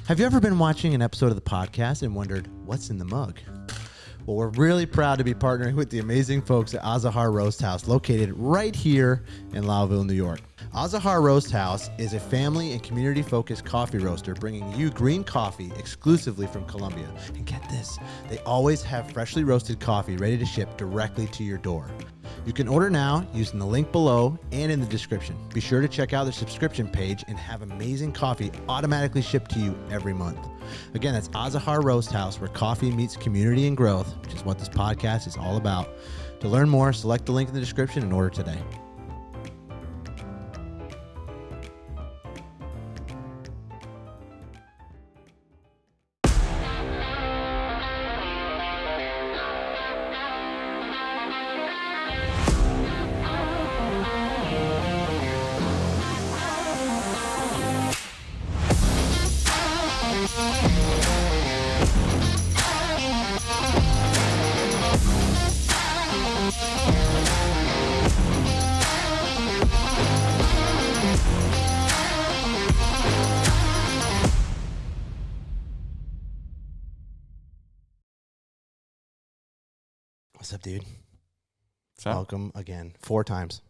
Have you ever been watching an episode of the podcast and wondered what's in the mug? Well, we're really proud to be partnering with the amazing folks at Azahar Roast House, located right here in Lowville, New York. Azahar Roast House is a family and community-focused coffee roaster bringing you green coffee exclusively from Colombia. And get this, they always have freshly roasted coffee ready to ship directly to your door. You can order now using the link below and in the description. Be sure to check out their subscription page and have amazing coffee automatically shipped to you every month. Again, that's Azahar Roast House, where coffee meets community and growth, which is what this podcast is all about. To learn more, select the link in the description and order today. What's up, dude? What's up? Welcome again. 4 times.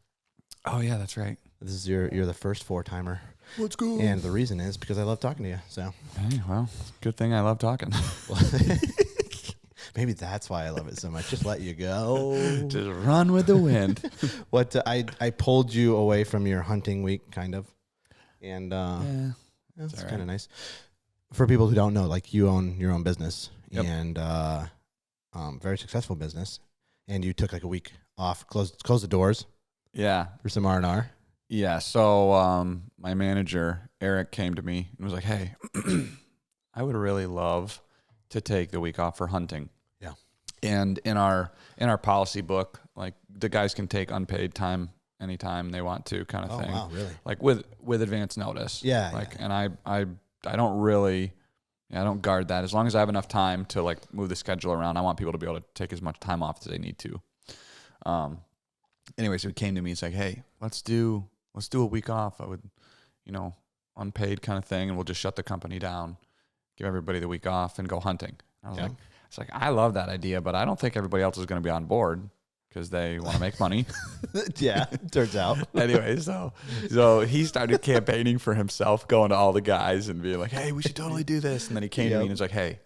Oh yeah, that's right. This is you're the first 4-timer. Let's go. And the reason is because I love talking to you. So Hey, well, good thing I love talking. maybe that's why I love it so much. Just let you go. Just run with the wind. What I pulled you away from your hunting week, kind of, and it's kind of nice. For people who don't know, like, you own your own business. Yep. And very successful business, and you took like a week off, closed the doors. Yeah, for some R&R. Yeah. So my manager Eric came to me and was like, "Hey, I would really love to take the week off for hunting." Yeah. And in our policy book, like, the guys can take unpaid time anytime they want to, kind of thing. Oh wow, really? Like with advance notice. Yeah. Like, yeah. And I don't really. Yeah, I don't guard that. As long as I have enough time to, like, move the schedule around, I want people to be able to take as much time off as they need to. Anyway, so he came to me. He's like, "Hey, let's do a week off. I would, unpaid kind of thing, and we'll just shut the company down, give everybody the week off, and go hunting." I was like, I love that idea, but I don't think everybody else is going to be on board because they want to make money. Yeah, turns out. Anyway, so he started campaigning for himself, going to all the guys and being like, "Hey, we should totally do this." And then he came to me and was like, "Hey,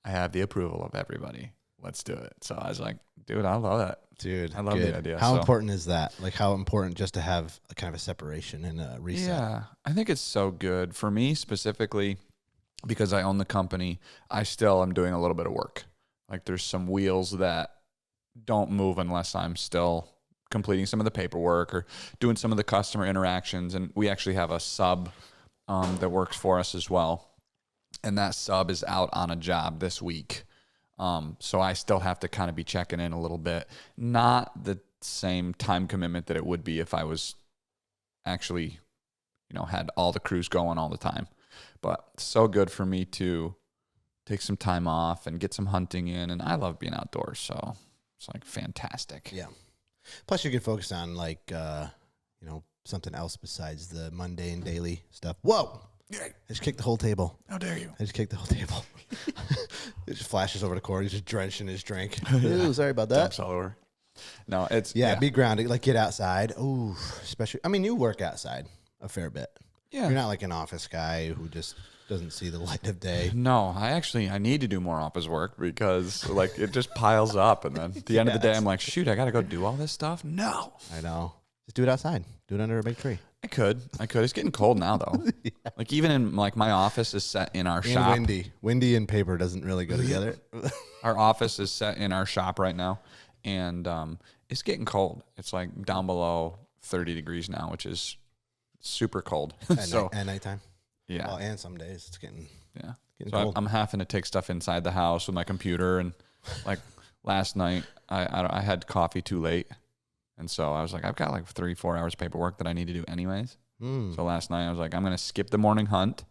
I have the approval of everybody. Let's do it." So I was like, "Dude, I love that. Dude, I love the idea." How important is that? Like, how important just to have a kind of a separation and a reset? Yeah, I think it's so good. For me specifically, because I own the company, I still am doing a little bit of work. Like, there's some wheels that don't move unless I'm still completing some of the paperwork or doing some of the customer interactions. And we actually have a sub that works for us as well. And that sub is out on a job this week. So I still have to kind of be checking in a little bit. Not the same time commitment that it would be if I was actually, had all the crews going all the time. But so good for me to take some time off and get some hunting in. And I love being outdoors, so it's like fantastic. Yeah. Plus, you can focus on, like, something else besides the mundane daily stuff. Whoa! I just kicked the whole table. How dare you? I just kicked the whole table. It just flashes over to Corey. He's just drenched in his drink. Ooh, sorry about that. Dumps all over. No, it's be grounded. Like, get outside. Ooh, especially. I mean, you work outside a fair bit. Yeah. You're not like an office guy who just doesn't see the light of day. No, I need to do more office work because, like, it just piles up, and then at the end of the day, I'm like, shoot, I got to go do all this stuff? No. I know. Just do it outside. Do it under a big tree. I could. It's getting cold now, though. Yeah. Like, even in, like, my office is set in our shop. Windy and paper doesn't really go together. Our office is set in our shop right now, and it's getting cold. It's like down below 30 degrees now, which is super cold. At nighttime. Yeah. Well, and some days it's getting cold. I'm having to take stuff inside the house with my computer, and, like, last night I had coffee too late. And so I was like, I've got like 3-4 hours of paperwork that I need to do anyways. So last night I was like, I'm going to skip the morning hunt.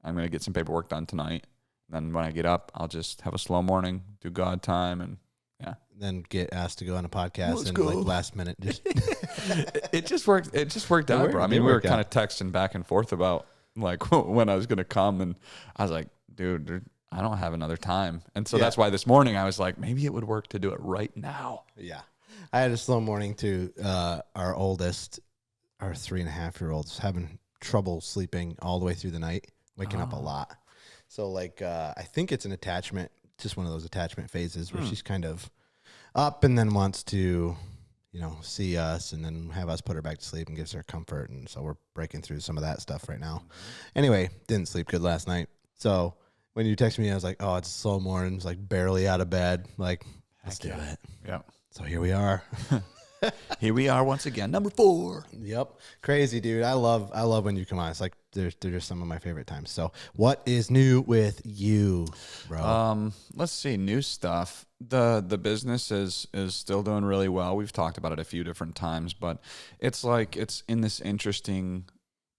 I'm going to get some paperwork done tonight. And then when I get up, I'll just have a slow morning, do God time, and yeah. Then get asked to go on a podcast like last minute. Just It just worked out, bro. I mean, we were kind of texting back and forth about like when I was going to come. And I was like, dude, I don't have another time. And so that's why this morning I was like, maybe it would work to do it right now. Yeah. I had a slow morning too. Our oldest, our 3.5-year-old's having trouble sleeping all the way through the night, waking up a lot. So like, I think it's an attachment, just one of those attachment phases where she's kind of up and then wants to, see us and then have us put her back to sleep and gives her comfort. And so we're breaking through some of that stuff right now. Anyway, didn't sleep good last night. So when you texted me, I was like, oh, it's a slow morning. It's like barely out of bed. Like, let's do it. Yeah. So here we are. Here we are once again, number 4. Yep. Crazy, dude. I love when you come on. It's like they're just some of my favorite times. So what is new with you, bro? Let's see, new stuff. The business is still doing really well. We've talked about it a few different times, but it's like it's in this interesting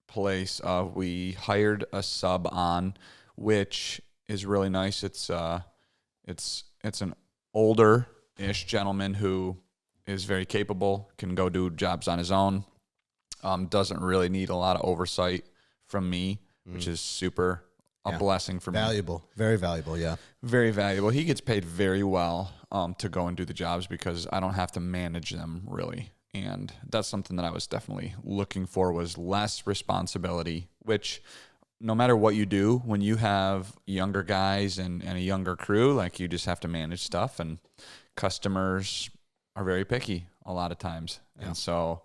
place of we hired a sub on, which is really nice. It's an older-ish gentleman who is very capable, can go do jobs on his own, doesn't really need a lot of oversight from me, which is super a blessing for me. Valuable. Very valuable, yeah. Very valuable. He gets paid very well to go and do the jobs because I don't have to manage them really. And that's something that I was definitely looking for, was less responsibility, which no matter what you do, when you have younger guys and a younger crew, like you just have to manage stuff, and customers are very picky a lot of times. Yeah. And so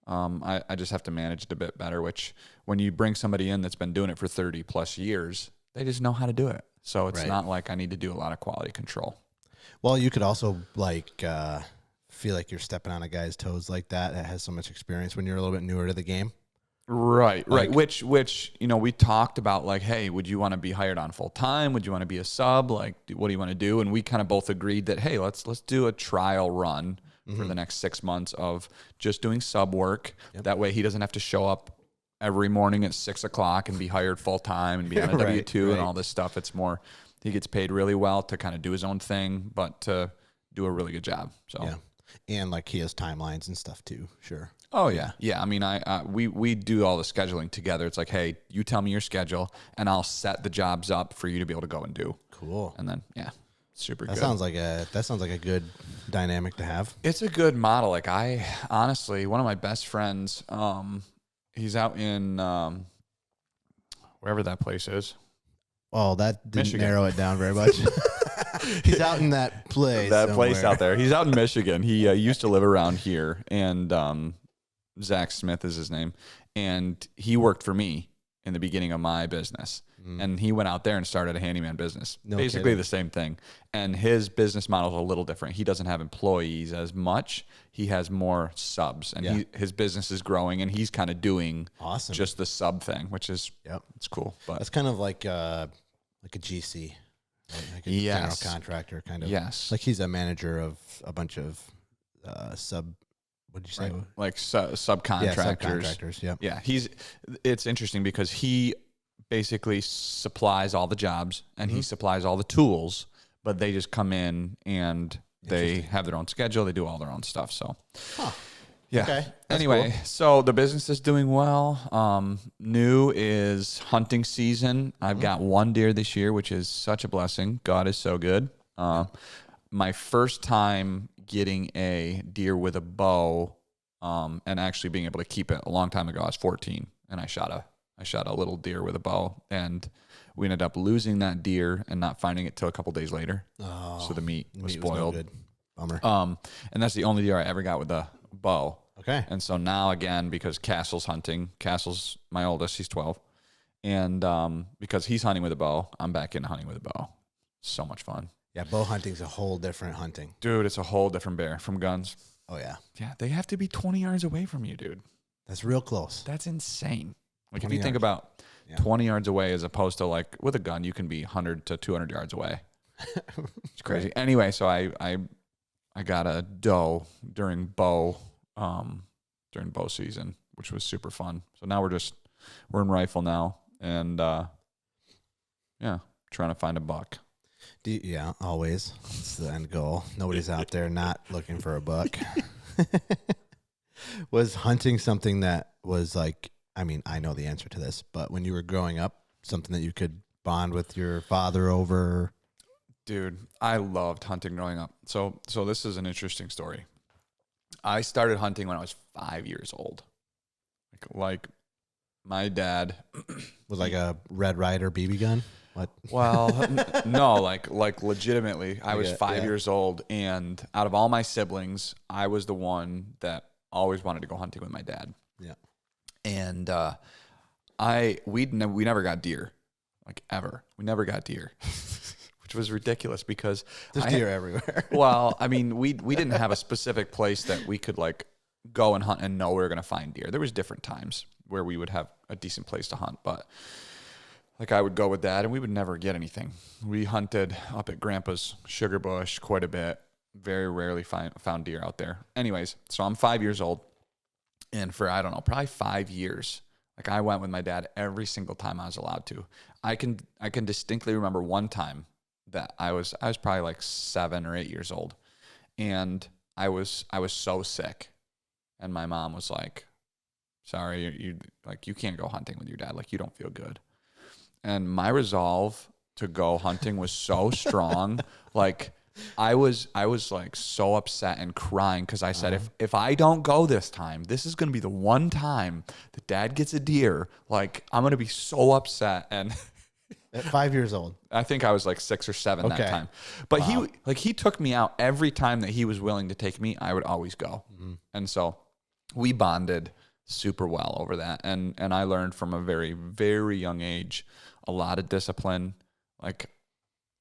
I just have to manage it a bit better, which when you bring somebody in that's been doing it for 30 plus years, they just know how to do it. So it's not like I need to do a lot of quality control. Well, you could also feel like you're stepping on a guy's toes like that has so much experience when you're a little bit newer to the game. Right. Which we talked about, like, hey, would you want to be hired on full time? Would you want to be a sub? Like, what do you want to do? And we kind of both agreed that, hey, let's do a trial run for the next 6 months of just doing sub work. Yep. That way he doesn't have to show up every morning at 6 o'clock and be hired full time and be on a W-2 and all this stuff. It's more, he gets paid really well to kind of do his own thing, but to do a really good job. So yeah. And like he has timelines and stuff too. Sure. Oh yeah. Yeah. I mean, we do all the scheduling together. It's like, hey, you tell me your schedule and I'll set the jobs up for you to be able to go and do. Cool. And then, super good. That sounds like a good dynamic to have. It's a good model. Like I honestly, one of my best friends, he's out in, wherever that place is. Oh, that didn't Michigan. Narrow it down very much. He's out in that place. Place out there. He's out in Michigan. He used to live around here, and Zach Smith is his name, and he worked for me in the beginning of my business. And he went out there and started a handyman business. Basically the same thing. And his business model is a little different. He doesn't have employees as much. He has more subs, and his business is growing, and he's kind of doing just the sub thing, which is it's cool. But that's kind of like a GC. Like a general contractor kind of. Yes. Like he's a manager of a bunch of sub, what did you say? Right. Like subcontractors. Yeah, subcontractors, yeah. Yeah, it's interesting because he basically supplies all the jobs and he supplies all the tools, but they just come in and they have their own schedule. They do all their own stuff. So, yeah. Okay. Anyway, cool. So the business is doing well. New is hunting season. I've got one deer this year, which is such a blessing. God is so good. My first time getting a deer with a bow, and actually being able to keep it a long time ago. I was 14 and I shot a little deer with a bow, and we ended up losing that deer and not finding it till a couple days later. Oh, so the meat was spoiled. Was no good. Bummer. And that's the only deer I ever got with a bow. Okay. And so now again, because Castle's hunting, Castle's my oldest, he's 12. And because he's hunting with a bow, I'm back into hunting with a bow. So much fun. Yeah, bow hunting's a whole different hunting. Dude, it's a whole different bear from guns. Oh, yeah. Yeah, they have to be 20 yards away from you, dude. That's real close. That's insane. Like if you think about 20 yards away as opposed to like with a gun, you can be 100 to 200 yards away. It's crazy. Right. Anyway, so I got a doe during bow season, which was super fun. So now we're in rifle now, and trying to find a buck. Yeah, always. It's the end goal. Nobody's out there not looking for a buck. Was hunting something that was like I mean, I know the answer to this, but when you were growing up, something that you could bond with your father over? Dude, I loved hunting growing up. So this is an interesting story. I started hunting when I was 5 years old. Like my dad Was like a Red Ryder BB gun? What? well, no, like legitimately, I was Yeah, 5 years old, and out of all my siblings, I was the one that always wanted to go hunting with my dad. Yeah. And we never got deer, like ever. We never got deer, which was ridiculous because There's deer everywhere. well, I mean, we didn't have a specific place that we could like go and hunt and know we were going to find deer. There was different times where we would have a decent place to hunt, but like I would go with Dad and we would never get anything. We hunted up at Grandpa's sugar bush quite a bit. Very rarely found deer out there. Anyways, so I'm 5 years old, and for, I don't know, probably 5 years, like I went with my dad every single time I was allowed to. I can distinctly remember one time that I was probably like 7 or 8 years old, and I was so sick, and my mom was like, "Sorry, you can't go hunting with your dad. Like you don't feel good." And my resolve to go hunting was so strong. Like I was like so upset and crying because I said, if I don't go this time, this is going to be the one time that Dad gets a deer. Like I'm going to be so upset. And At 5 years old. I think I was like 6 or 7 that time. But he took me out every time that he was willing to take me. I would always go. Mm-hmm. And so we bonded super well over that. And I learned from a very, very young age a lot of discipline. Like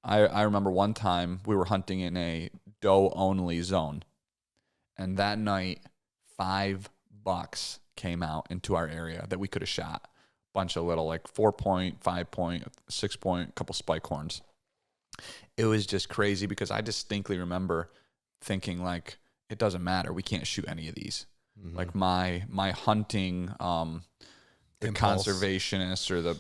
I remember one time we were hunting in a doe only zone, and that night 5 bucks came out into our area that we could have shot. Bunch of little like 4-point, 5-point, 6-point, couple spike horns. It was just crazy because I distinctly remember thinking like, it doesn't matter, we can't shoot any of these. Mm-hmm. Like my hunting the conservationists or the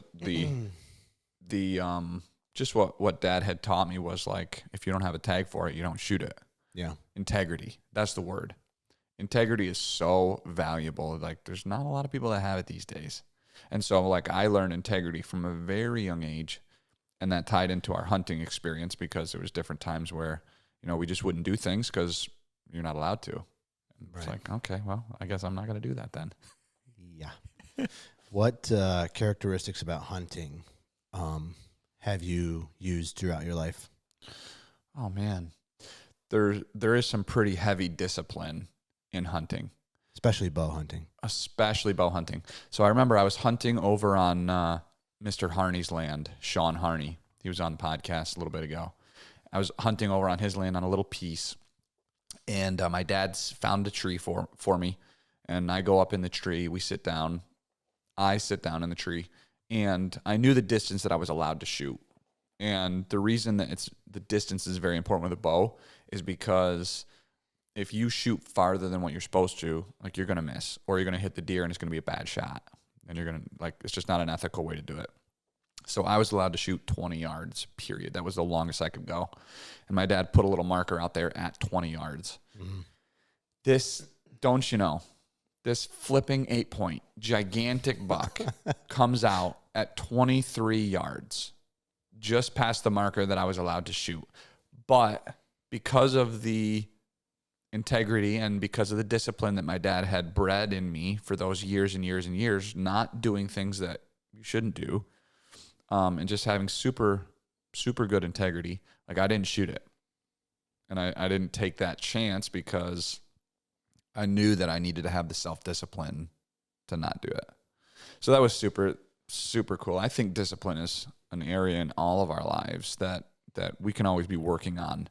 just what Dad had taught me was like, if you don't have a tag for it, you don't shoot it. Yeah. Integrity. That's the word. Integrity is so valuable. Like there's not a lot of people that have it these days. And so like I learned integrity from a very young age, and that tied into our hunting experience because there was different times where, we just wouldn't do things because you're not allowed to. It's like, okay, well, I guess I'm not going to do that then. Yeah. What characteristics about hunting have you used throughout your life? Oh man, there is some pretty heavy discipline in hunting, especially bow hunting. So I remember I was hunting over on Mr. Harney's land, Sean Harney. He was on the podcast a little bit ago. I was hunting over on his land on a little piece, and my dad's found a tree for me, and I go up in the tree. We sit down. I sit down in the tree. And I knew the distance that I was allowed to shoot. And the reason that the distance is very important with a bow is because if you shoot farther than what you're supposed to, like you're going to miss, or you're going to hit the deer and it's going to be a bad shot. And you're going to, it's just not an ethical way to do it. So I was allowed to shoot 20 yards, period. That was the longest I could go. And my dad put a little marker out there at 20 yards. Mm-hmm. This, don't you know, this flipping 8-point gigantic buck comes out at 23 yards, just past the marker that I was allowed to shoot. But because of the integrity and because of the discipline that my dad had bred in me for those years and years and years, not doing things that you shouldn't do, and just having super, super good integrity, like I didn't shoot it. And I didn't take that chance because I knew that I needed to have the self-discipline to not do it. So that was super, super cool. I think discipline is an area in all of our lives that we can always be working on,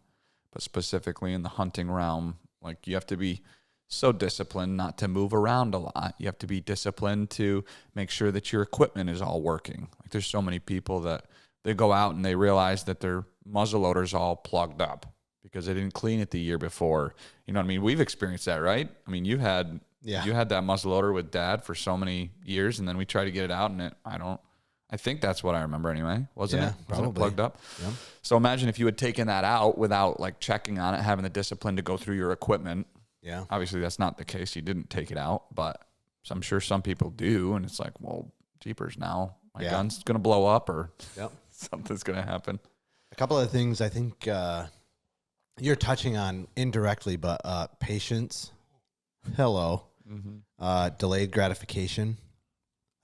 but specifically in the hunting realm, like you have to be so disciplined not to move around a lot. You have to be disciplined to make sure that your equipment is all working. Like there's so many people that they go out and they realize that their muzzleloader's all plugged up because they didn't clean it the year before. You know what I mean? We've experienced that, right? I mean, you had that muzzleloader with Dad for so many years, and then we tried to get it out, and I think that's what I remember anyway. Wasn't it? Wasn't it plugged up? Yeah. So imagine if you had taken that out without like checking on it, having the discipline to go through your equipment. Yeah. Obviously, that's not the case. You didn't take it out, but So I'm sure some people do, and it's like, well, jeepers, now my Yeah. gun's gonna blow up or Yep. something's gonna happen. A couple of things I think you're touching on indirectly, but patience, hello, delayed gratification.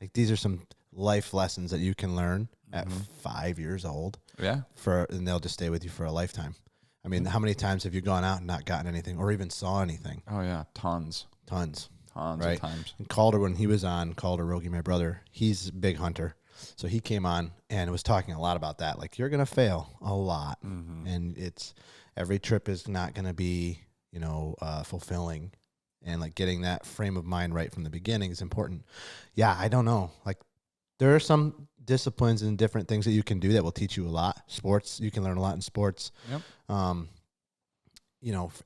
Like these are some life lessons that you can learn at 5 years old. Yeah. And they'll just stay with you for a lifetime. I mean, how many times have you gone out and not gotten anything or even saw anything? Oh yeah, tons Right. of times. And Calder, when he was on, Calder Rogie, my brother, he's a big hunter. So he came on and was talking a lot about that. Like, you're going to fail a lot. And every trip is not going to be, fulfilling. And like getting that frame of mind right from the beginning is important. Yeah, I don't know. Like, there are some disciplines and different things that you can do that will teach you a lot. Sports, you can learn a lot in sports. Yep.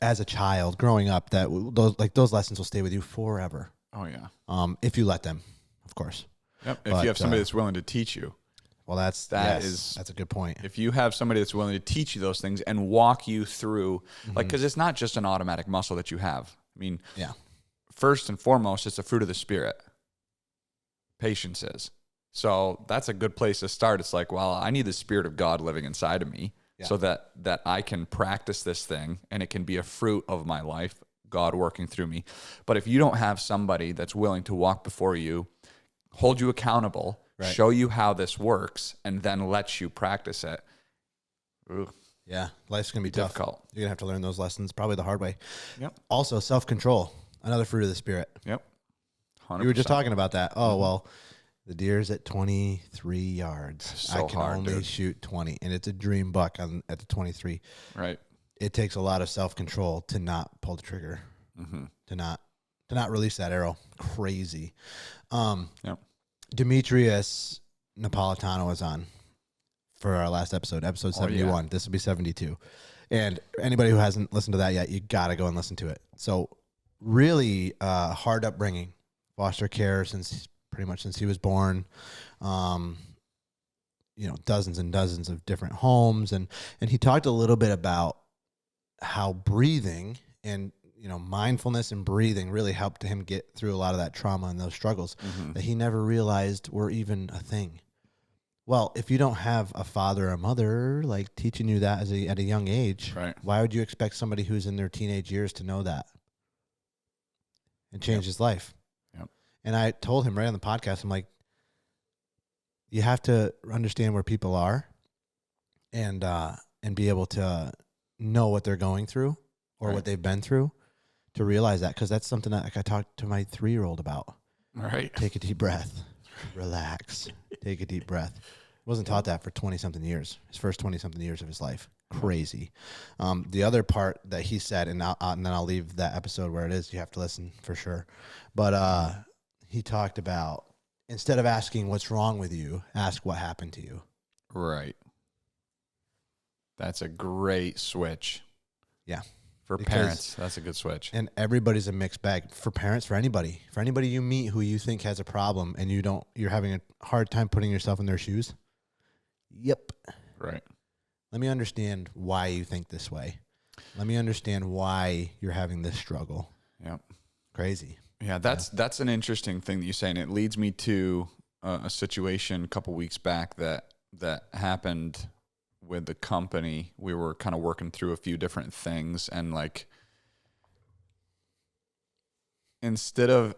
As a child growing up, those lessons will stay with you forever. Oh yeah. If you let them, of course. Yep. If you have somebody that's willing to teach you. Well, that's a good point. If you have somebody that's willing to teach you those things and walk you through, like, because it's not just an automatic muscle that you have. I mean, first and foremost, it's a fruit of the spirit. Patience is. So that's a good place to start. It's like, well, I need the Spirit of God living inside of me so that I can practice this thing and it can be a fruit of my life, God working through me. But if you don't have somebody that's willing to walk before you, hold you accountable, show you how this works, and then let you practice it, yeah, life's going to be tough. Difficult. You're going to have to learn those lessons probably the hard way. Yep. Also, self-control, another fruit of the Spirit. Yep. 100%. You were just talking about that. Oh, well, the deer's at 23 yards. So I can hard, only dude. shoot 20, and it's a dream buck at the 23. Right. It takes a lot of self-control to not pull the trigger, to not release that arrow. Crazy. Yep. Demetrius Napolitano was on for our last episode 71. yeah. This will be 72. And anybody who hasn't listened to that yet, you got to go and listen to it. So really hard upbringing, foster care pretty much since he was born, dozens and dozens of different homes. And he talked a little bit about how breathing and, mindfulness and breathing really helped him get through a lot of that trauma and those struggles that he never realized were even a thing. Well, if you don't have a father or a mother like teaching you that at a young age, why would you expect somebody who's in their teenage years to know that and change his life? Yep. And I told him right on the podcast, I'm like, you have to understand where people are and be able to know what they're going through or what they've been through to realize that. Because that's something that I talked to my 3-year-old about. Right. Take a deep breath. Relax. Take a deep breath. Wasn't taught that for 20-something years. His first 20-something years of his life. Crazy. The other part that he said, and then I'll leave that episode where it is. You have to listen for sure. But he talked about, instead of asking what's wrong with you, ask what happened to you. Right. That's a great switch. Yeah. For parents, that's a good switch. And everybody's a mixed bag. For parents, for anybody you meet who you think has a problem and you're having a hard time putting yourself in their shoes. Yep. Right. Let me understand why you think this way. Let me understand why you're having this struggle. Yep. Crazy. Yeah, that's an interesting thing that you say, and it leads me to a situation a couple weeks back that happened with the company. We were kind of working through a few different things, and like instead of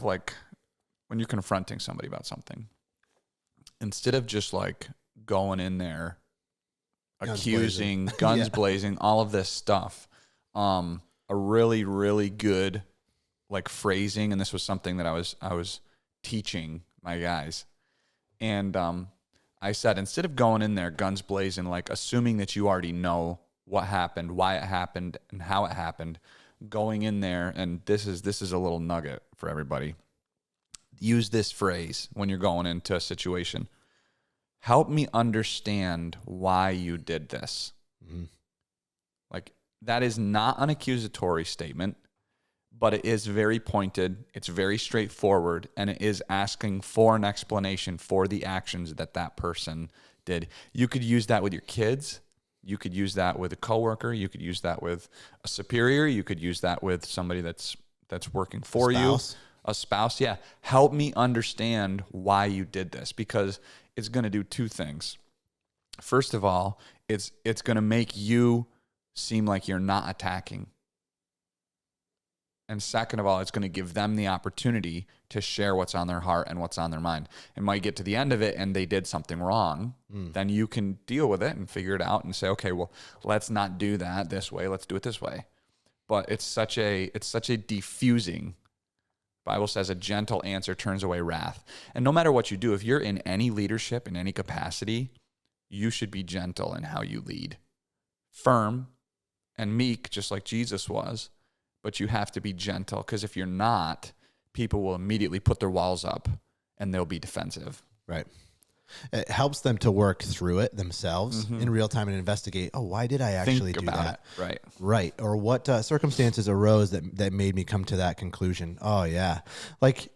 like when you're confronting somebody about something, instead of just like going in there accusing, guns blazing, all of this stuff, a really, really good like phrasing, and this was something that I was teaching my guys, and I said, instead of going in there guns blazing, like assuming that you already know what happened, why it happened, and how it happened, going in there, and this is a little nugget for everybody. Use this phrase when you're going into a situation. Help me understand why you did this. Mm-hmm. Like, that is not an accusatory statement, but it is very pointed, it's very straightforward, and it is asking for an explanation for the actions that person did. You could use that with your kids. You could use that with a coworker. You could use that with a superior. You could use that with somebody that's working for you, a spouse, yeah, help me understand why you did this, because it's going to do two things. First of all, it's going to make you seem like you're not attacking. And second of all, it's going to give them the opportunity to share what's on their heart and what's on their mind. And when you get to the end of it and they did something wrong, then you can deal with it and figure it out and say, okay, well, let's not do that this way. Let's do it this way. But it's such a diffusing. Bible says a gentle answer turns away wrath. And no matter what you do, if you're in any leadership, in any capacity, you should be gentle in how you lead. Firm and meek, just like Jesus was. But you have to be gentle, because if you're not, people will immediately put their walls up and they'll be defensive. Right. It helps them to work through it themselves in real time and investigate, oh, why did I actually do that? Right. Right. Or what circumstances arose that made me come to that conclusion? Oh, yeah. Like,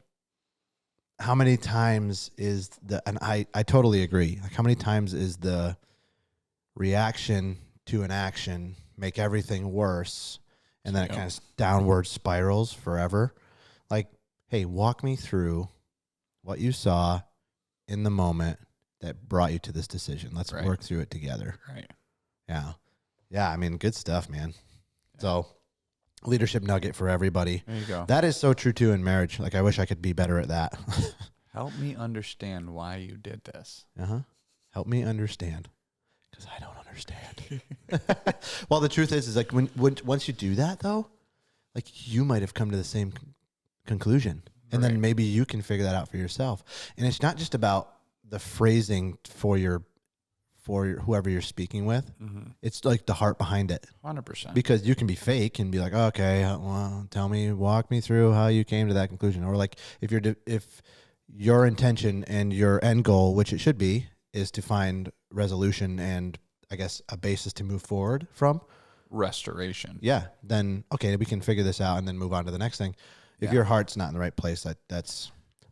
how many times is and I totally agree. Like, how many times is the reaction to an action make everything worse? And then it kind of downward spirals forever. Like, hey, walk me through what you saw in the moment that brought you to this decision. Let's work through it together. Right. Yeah. Yeah, I mean, good stuff, man. Yeah. So, leadership nugget for everybody. There you go. That is so true, too, in marriage. Like, I wish I could be better at that. Help me understand why you did this. Help me understand. Because I don't understand. Well, the truth is like when once you do that, though, like you might have come to the same conclusion. And then maybe you can figure that out for yourself. And it's not just about the phrasing for whoever you're speaking with. It's like the heart behind it. 100%. Because you can be fake and be like, oh, okay, well, walk me through how you came to that conclusion. Or like if your intention and your end goal, which it should be, is to find resolution and I guess a basis to move forward from. Restoration. Yeah. Then, okay, we can figure this out and then move on to the next thing. If your heart's not in the right place,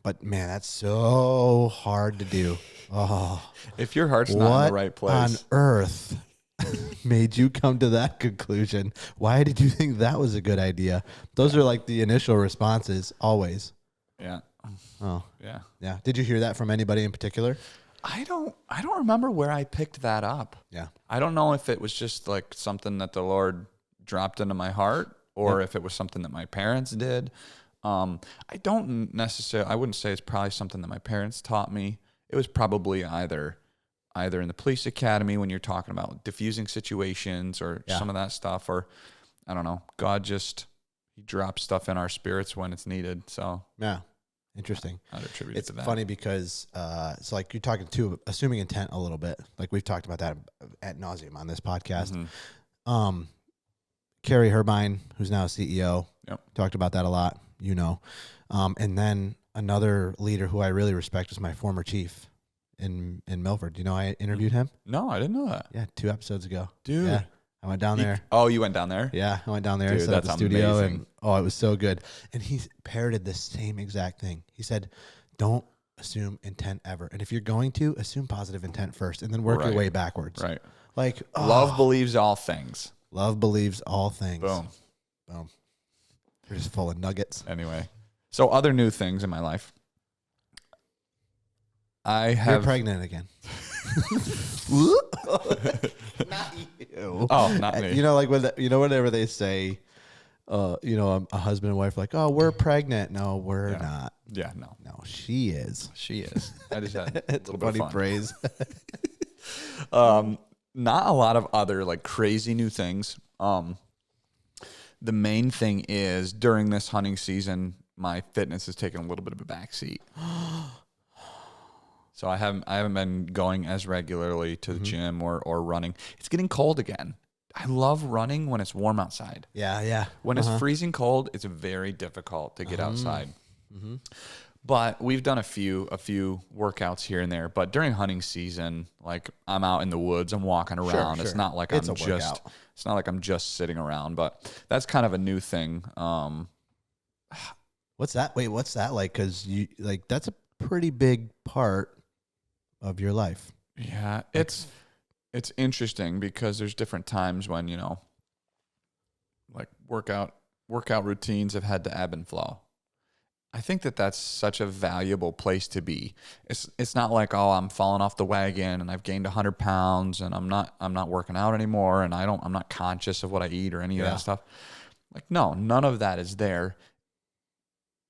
but man, that's so hard to do. Oh, if your heart's not in the right place. What on earth made you come to that conclusion? Why did you think that was a good idea? Those are like the initial responses always. Yeah. Oh, yeah. Yeah. Did you hear that from anybody in particular? I don't remember where I picked that up. Yeah. I don't know if it was just like something that the Lord dropped into my heart or if it was something that my parents did. I wouldn't say it's probably something that my parents taught me. It was probably either in the police academy when you're talking about diffusing situations or some of that stuff, or I don't know. God he drops stuff in our spirits when it's needed. So yeah. Interesting. I'd attribute it to that. It's funny because it's like you're talking to assuming intent a little bit. Like we've talked about that ad nauseum on this podcast. Carrie Herbine, who's now a CEO, talked about that a lot, and then another leader who I really respect is my former chief in Milford. Do you know I interviewed him? No, I didn't know that. Yeah, 2 episodes ago. Dude. Yeah. I went down there. Oh, you went down there? Yeah, I went down there. Dude, set up the studio, amazing. And it was so good. And he parroted the same exact thing. He said, "Don't assume intent ever, and if you're going to, assume positive intent first, and then work your way backwards." Right. Like love believes all things. Love believes all things. Boom. You're just full of nuggets. Anyway, so other new things in my life. You're pregnant again. Not you. Oh, not me. Like whenever they say, a husband and wife are like, oh, we're pregnant. No, we're not. Yeah, no, she is. She is. I just had it's a funny phrase. Not a lot of other like crazy new things. The main thing is during this hunting season, my fitness has taken a little bit of a backseat. So I haven't been going as regularly to the gym or running. It's getting cold again. I love running when it's warm outside. Yeah. When it's freezing cold, it's very difficult to get outside. But we've done a few workouts here and there. But during hunting season, like I'm out in the woods, I'm walking around. Sure. It's not like it's not like I'm just sitting around. But that's kind of a new thing. What's that? Wait, what's that like? Because that's a pretty big part of your life. Yeah, it's interesting because there's different times when like workout routines have had to ebb and flow, I think that that's such a valuable place to be. It's not like, oh, I'm falling off the wagon and I've gained 100 pounds and I'm not working out anymore and I'm not conscious of what I eat or any of that stuff. Like, no, none of that is there.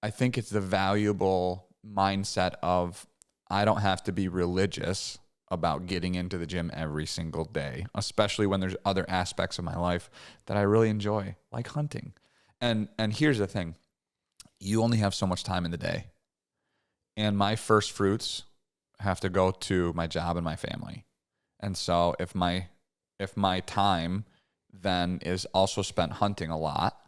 I think it's the valuable mindset of, I don't have to be religious about getting into the gym every single day, especially when there's other aspects of my life that I really enjoy, like hunting. And here's the thing. You only have so much time in the day. And my first fruits have to go to my job and my family. And so if my time then is also spent hunting a lot,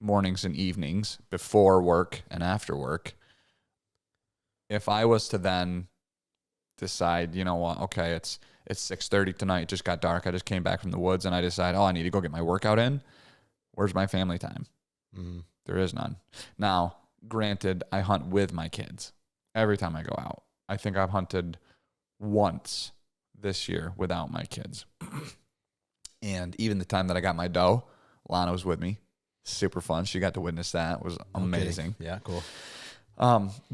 mornings and evenings, before work and after work, if I was to then decide, you know what, okay, it's 6:30 tonight, it just got dark, I just came back from the woods, and I decide, oh, I need to go get my workout in, where's my family time? Mm-hmm. There is none. Now, granted, I hunt with my kids every time I go out. I think I've hunted once this year without my kids. And even the time that I got my doe, Lana was with me. Super fun. She got to witness that. It was amazing. Yeah, cool.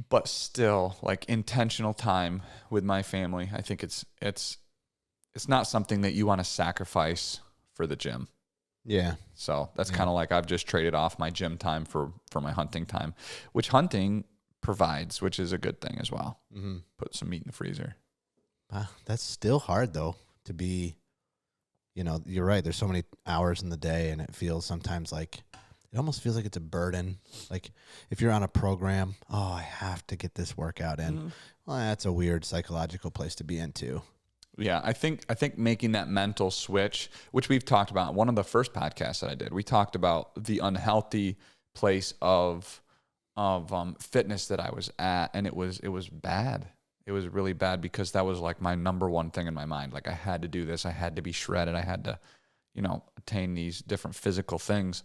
But still, like, intentional time with my family, I think it's not something that you want to sacrifice for the gym. Yeah. So that's kind of like, I've just traded off my gym time for my hunting time, which hunting provides, which is a good thing as well. Mm-hmm. Put some meat in the freezer. That's still hard, though, to be, you're right. There's so many hours in the day, and it feels sometimes like, it almost feels like it's a burden. Like if you're on a program, oh, I have to get this workout in. Mm-hmm. Well, that's a weird psychological place to be in too. Yeah, I think making that mental switch, which we've talked about, one of the first podcasts that I did, we talked about the unhealthy place of fitness that I was at, and it was bad. It was really bad because that was like my number one thing in my mind. Like, I had to do this, I had to be shredded, I had to, attain these different physical things.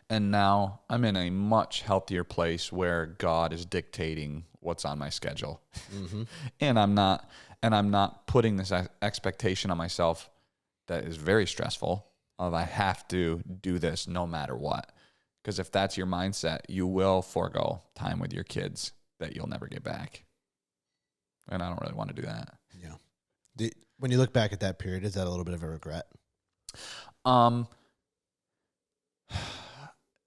And now I'm in a much healthier place where God is dictating what's on my schedule. Mm-hmm. And I'm not putting this expectation on myself that is very stressful of, I have to do this no matter what. Because if that's your mindset, you will forego time with your kids that you'll never get back. And I don't really want to do that. Yeah. When you look back at that period, is that a little bit of a regret?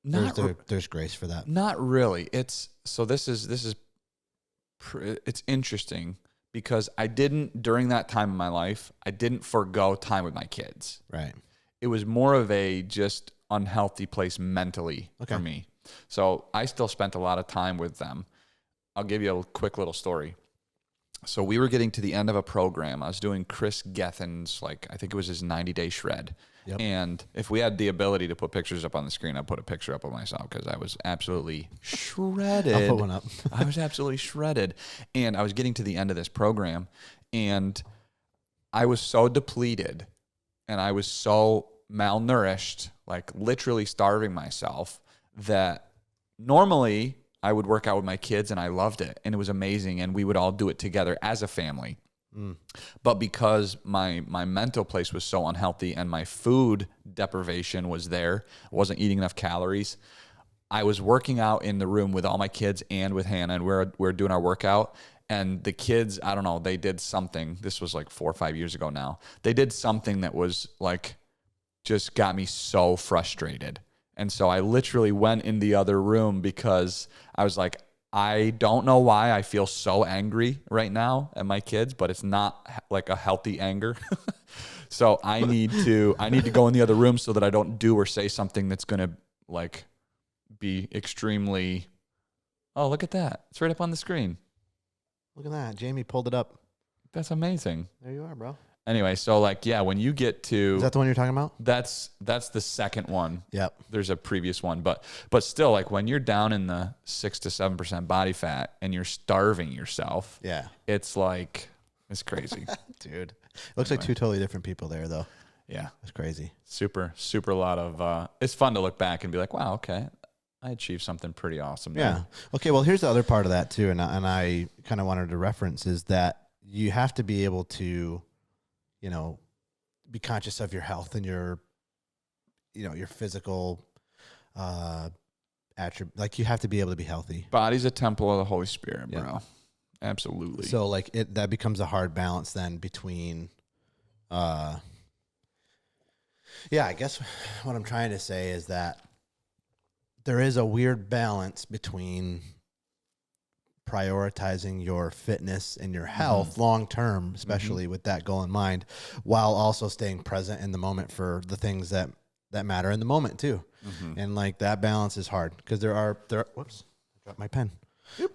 There's grace for that. Not really. This is it's interesting because I didn't, during that time in my life, I didn't forego time with my kids. Right. It was more of a just unhealthy place mentally for me. So I still spent a lot of time with them. I'll give you a quick little story. So we were getting to the end of a program. I was doing Chris Gethin's, I think it was his 90-day shred. Yep. And if we had the ability to put pictures up on the screen, I'd put a picture up of myself because I was absolutely shredded. I'll put one up. I was absolutely shredded. And I was getting to the end of this program, and I was so depleted, and I was so malnourished, like literally starving myself, that normally I would work out with my kids, and I loved it, and it was amazing, and we would all do it together as a family. But because my mental place was so unhealthy and my food deprivation was there, I wasn't eating enough calories, I was working out in the room with all my kids and with Hannah, and we're doing our workout. And the kids, I don't know, they did something. This was like 4 or 5 years ago now. They did something that was like, just got me so frustrated. And so I literally went in the other room because I was like, I don't know why I feel so angry right now at my kids, but it's not like a healthy anger. So I need to go in the other room so that I don't do or say something that's going to like be extremely, oh, look at that. It's right up on the screen. Look at that. Jamie pulled it up. That's amazing. There you are, bro. Anyway, so when you get to... Is that the one you're talking about? That's the second one. Yep. There's a previous one. But still, like when you're down in the 6 to 7% body fat and you're starving yourself, it's like, it's crazy. Dude. It looks like two totally different people there, though. Yeah. It's crazy. Super a lot of... it's fun to look back and be like, wow, okay, I achieved something pretty awesome. Yeah. There. Okay, well, here's the other part of that, too, and I kind of wanted to reference is that you have to be able to... be conscious of your health and your, your physical attribute. Like you have to be able to be healthy. Body's a temple of the Holy Spirit, bro. Absolutely. So like that becomes a hard balance then between, I guess what I'm trying to say is that there is a weird balance between prioritizing your fitness and your health long term, especially with that goal in mind, while also staying present in the moment for the things that matter in the moment too. And like that balance is hard because there are whoops, I dropped my pen.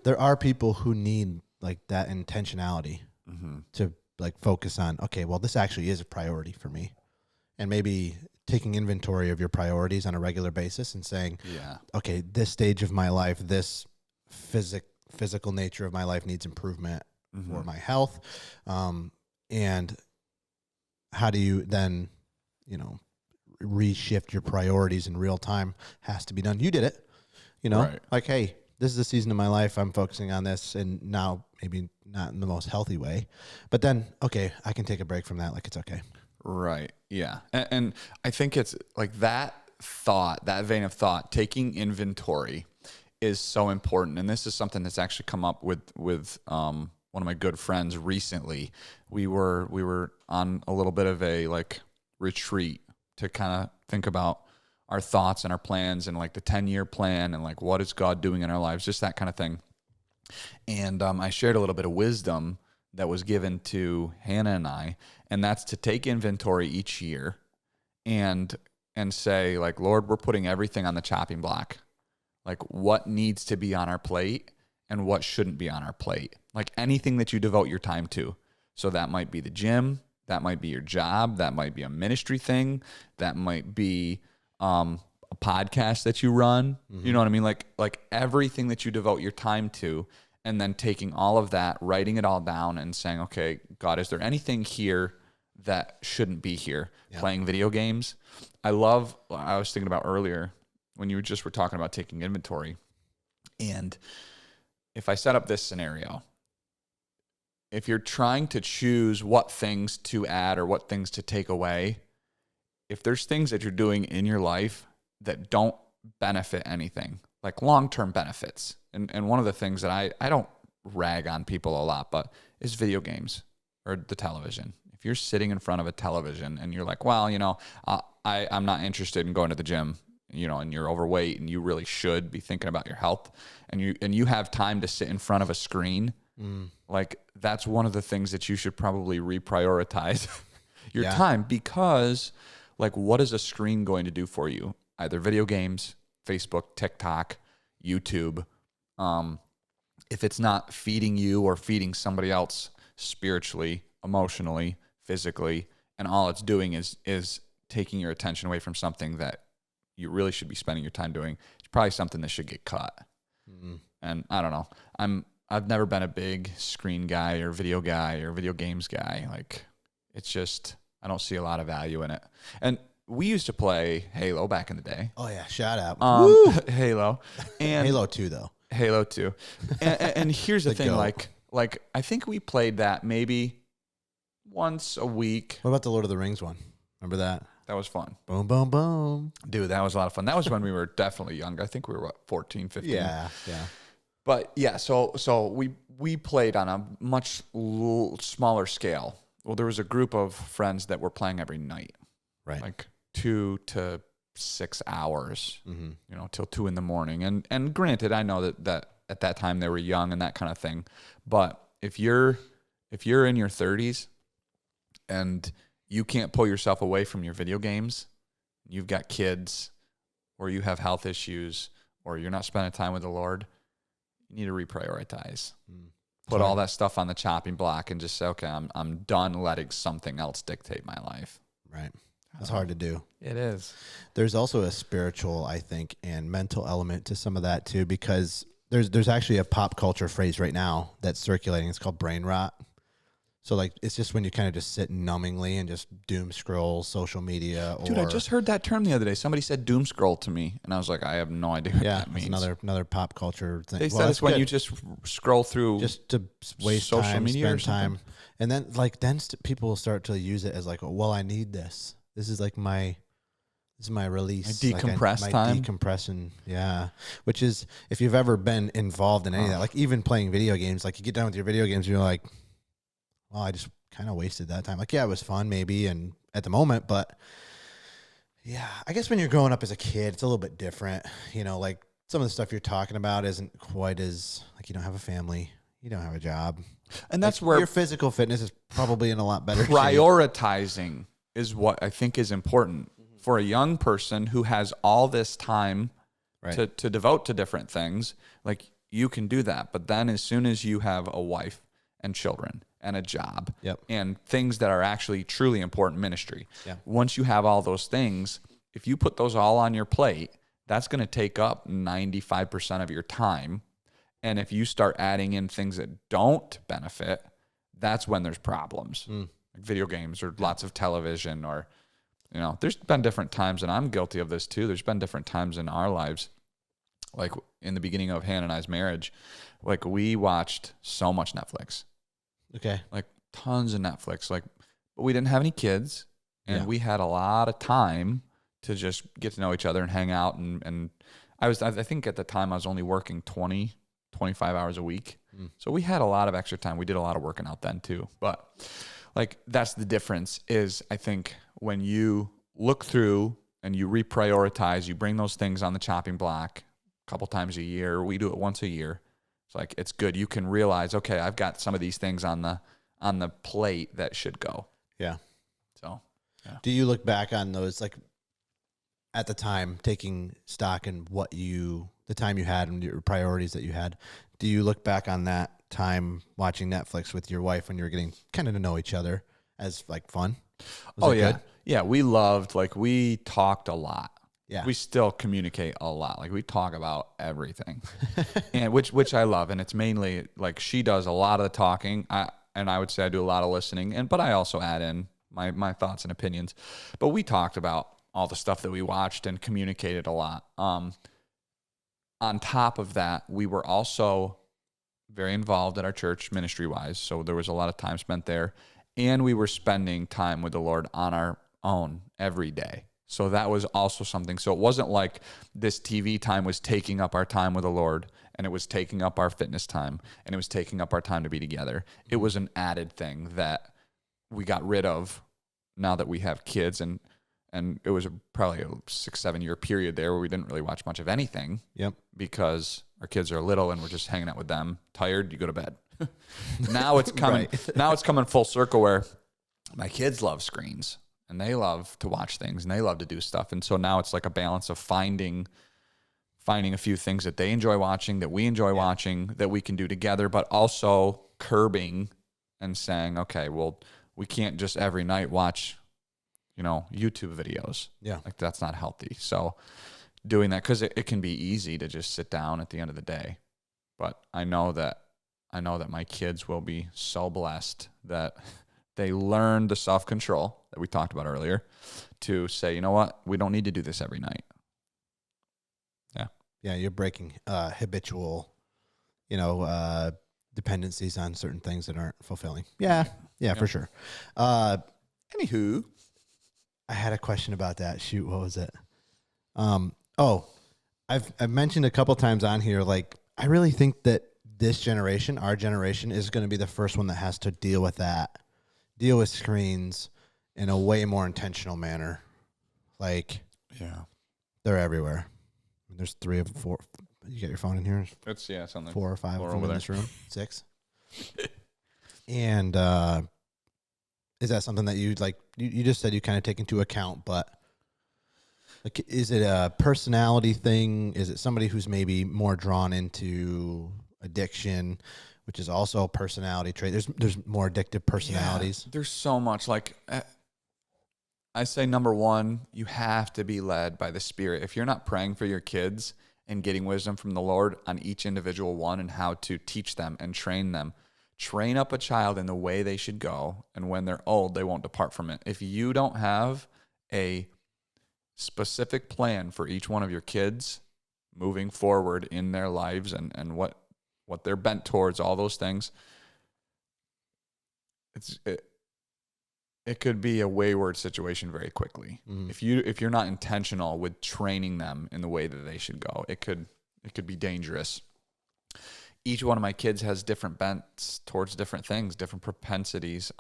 There are people who need like that intentionality to like focus on, okay, well, this actually is a priority for me. And maybe taking inventory of your priorities on a regular basis and saying, okay, this stage of my life, this physical nature of my life needs improvement for my health. And how do you then, reshift your priorities in real time has to be done. You did it, like, hey, this is a season of my life. I'm focusing on this, and now maybe not in the most healthy way, but then, okay, I can take a break from that. Like, it's okay. Right. Yeah. And I think it's like that vein of thought, taking inventory is so important. And this is something that's actually come up with one of my good friends recently. We were on a little bit of a like retreat to kind of think about our thoughts and our plans and like the 10-year plan and like what is God doing in our lives, just that kind of thing. And I shared a little bit of wisdom that was given to Hannah and I, and that's to take inventory each year and say like, Lord, we're putting everything on the chopping block. Like what needs to be on our plate and what shouldn't be on our plate. Like anything that you devote your time to. So that might be the gym, that might be your job, that might be a ministry thing, that might be a podcast that you run. You know what I mean? Like everything that you devote your time to, and then taking all of that, writing it all down and saying, okay, God, is there anything here that shouldn't be here? Playing video games. I was thinking about earlier when you just were talking about taking inventory. And if I set up this scenario, if you're trying to choose what things to add or what things to take away, if there's things that you're doing in your life that don't benefit anything, like long-term benefits, and one of the things that I don't rag on people a lot, but is video games or the television. If you're sitting in front of a television and you're like, well, I'm not interested in going to the gym, and you're overweight and you really should be thinking about your health, and you have time to sit in front of a screen, like that's one of the things that you should probably reprioritize your time, because like what is a screen going to do for you? Either video games, Facebook, TikTok, YouTube. If it's not feeding you or feeding somebody else spiritually, emotionally, physically, and all it's doing is taking your attention away from something that you really should be spending your time doing, it's probably something that should get cut. And I don't know. I've never been a big screen guy or video games guy. Like it's just, I don't see a lot of value in it. And we used to play Halo back in the day. Oh yeah. Shout out. Halo. And Halo 2 though. Halo 2. And here's the thing, GOAT. like I think we played that maybe once a week. What about the Lord of the Rings one? Remember that? That was fun. Boom, boom, boom. Dude, that was a lot of fun. That was when we were definitely young. I think we were 14, 15. Yeah. But yeah, so we played on a much smaller scale. Well, there was a group of friends that were playing every night. Right. Like 2 to 6 hours, till 2 a.m. And granted, I know that at that time they were young and that kind of thing. But if you're in your 30s and you can't pull yourself away from your video games, you've got kids, or you have health issues, or you're not spending time with the Lord, you need to reprioritize. Put all that stuff on the chopping block and just say, okay, I'm done letting something else dictate my life. Right. That's hard to do. It is. There's also a spiritual, I think, and mental element to some of that too, because there's actually a pop culture phrase right now that's circulating. It's called brain rot. So like it's just when you kind of just sit numbingly and just doom scroll social media. Dude, I just heard that term the other day. Somebody said doom scroll to me, and I was like, I have no idea what that means. Another pop culture thing. They said it's when you just scroll through just to waste social time, media spend or something. time, and then people will start to use it as like, well, I need this. This is like This is my release. My decompress my time. decompression. Yeah. Which is, if you've ever been involved in any of that, like even playing video games, like you get done with your video games, and you're like, well, I just kind of wasted that time. Like, yeah, it was fun maybe and at the moment, but yeah, I guess when you're growing up as a kid, it's a little bit different. You know, like some of the stuff you're talking about isn't quite as, like, you don't have a family, you don't have a job. And that's like, where your physical fitness is probably in a lot better shape. prioritizing is what I think is important for a young person who has all this time Right. to devote to different things. Like, you can do that. But then as soon as you have a wife and children and a job Yep. and things that are actually truly important, ministry, Yeah. once you have all those things, if you put those all on your plate, that's going to take up 95% of your time. And if you start adding in things that don't benefit, that's when there's problems. Like video games or lots of television, or, you know, there's been different times, and I'm guilty of this too. There's been different times in our lives, like in the beginning of Hannah and I's marriage, like we watched so much Netflix, Okay. like tons of Netflix, like, but we didn't have any kids, and Yeah. we had a lot of time to just get to know each other and hang out. And I think at the time I was only working 25 hours a week. So we had a lot of extra time. We did a lot of working out then too. But like, that's the difference is, I think when you look through and you reprioritize, you bring those things on the chopping block a couple times a year. We do it once a year. It's like, it's good. You can realize, okay, I've got some of these things on the plate that should go. Yeah. So, yeah. Do you look back on those, like at the time, taking stock in the time you had and your priorities that you had? Do you look back on that time watching Netflix with your wife when you were getting kind of to know each other as like fun? Was it yeah. good? Yeah. We talked a lot. Yeah. We still communicate a lot. Like, we talk about everything, and which I love. And it's mainly like she does a lot of the talking. I would say I do a lot of listening, but I also add in my thoughts and opinions. But we talked about all the stuff that we watched and communicated a lot. On top of that, we were also very involved at our church ministry-wise, so there was a lot of time spent there, and we were spending time with the Lord on our own every day. So that was also something. So it wasn't like this TV time was taking up our time with the Lord, and it was taking up our fitness time, and it was taking up our time to be together. It was an added thing that we got rid of now that we have kids, and it was probably a 6-7 year period there where we didn't really watch much of anything. Yep. Because our kids are little and we're just hanging out with them. Tired, you go to bed. Now it's coming. Right. Now it's coming full circle where my kids love screens and they love to watch things and they love to do stuff. And so now it's like a balance of finding a few things that they enjoy watching, that we enjoy watching, that we can do together, but also curbing and saying, okay, well, we can't just every night watch, YouTube videos. Yeah. Like, that's not healthy. So doing that, because it can be easy to just sit down at the end of the day. But I know that my kids will be so blessed that they learn the self-control that we talked about earlier to say, you know what, we don't need to do this every night. Yeah. Yeah, you're breaking habitual, dependencies on certain things that aren't fulfilling. Yeah, for sure. Anywho, I had a question about that. Shoot, what was it? I've mentioned a couple times on here, like, I really think that this generation, our generation, is going to be the first one that has to deal with screens in a way more intentional manner. Like, yeah, they're everywhere. There's 3 of 4. You got your phone in here? it's something 4 or 5 of them over in there. this room. 6. And is that something that you like? You just said you kind of take into account, but like, is it a personality thing? Is it somebody who's maybe more drawn into addiction, which is also a personality trait? There's more addictive personalities. Yeah, there's so much. Like, I say, number one, you have to be led by the Spirit. If you're not praying for your kids and getting wisdom from the Lord on each individual one and how to teach them and train them, train up a child in the way they should go, and when they're old, they won't depart from it. If you don't have a specific plan for each one of your kids moving forward in their lives and what they're bent towards, all those things, it could be a wayward situation very quickly. If you're not intentional with training them in the way that they should go, it could be dangerous. Each one of my kids has different bents towards different things, different propensities.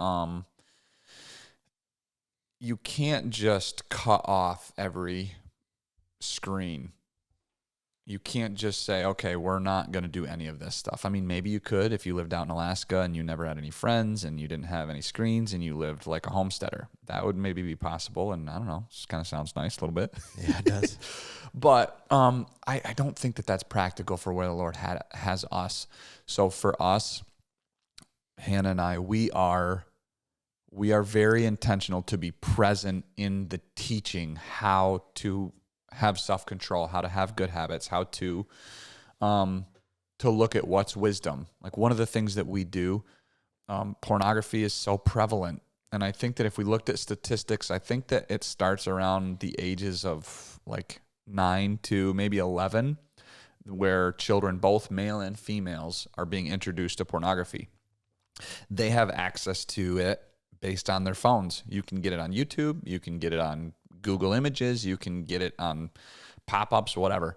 You can't just cut off every screen. You can't just say, okay, we're not going to do any of this stuff. I mean, maybe you could if you lived out in Alaska and you never had any friends and you didn't have any screens and you lived like a homesteader. That would maybe be possible. And I don't know, just kind of sounds nice a little bit. Yeah, it does. But I don't think that that's practical for where the Lord has us. So for us, Hannah and I, we are very intentional to be present in the teaching how to have self-control, how to have good habits, how to look at what's wisdom. Like one of the things that we do, pornography is so prevalent. And I think that if we looked at statistics, I think that it starts around the ages of like 9 to maybe 11, where children, both male and females, are being introduced to pornography. They have access to it based on their phones. You can get it on YouTube. You can get it on Google Images. You can get it on pop-ups, whatever.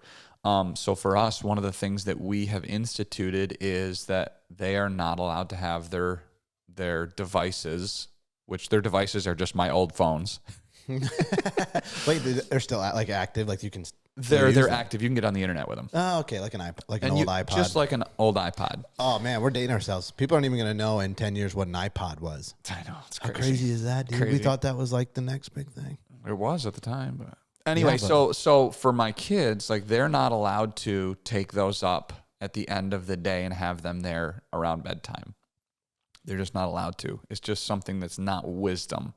So for us, one of the things that we have instituted is that they are not allowed to have their devices, which their devices are just my old phones. Wait, they're still like active? Like you can... They're active. You can get on the internet with them. Oh, okay, like an iPod, like an old iPod. Just like an old iPod. Oh man, we're dating ourselves. People aren't even going to know in 10 years what an iPod was. I know. It's How crazy. crazy is that, dude? Crazy. We thought that was like the next big thing. It was at the time, but anyway, Yeah, so for my kids, like they're not allowed to take those up at the end of the day and have them there around bedtime. They're just not allowed to. It's just something that's not wisdom.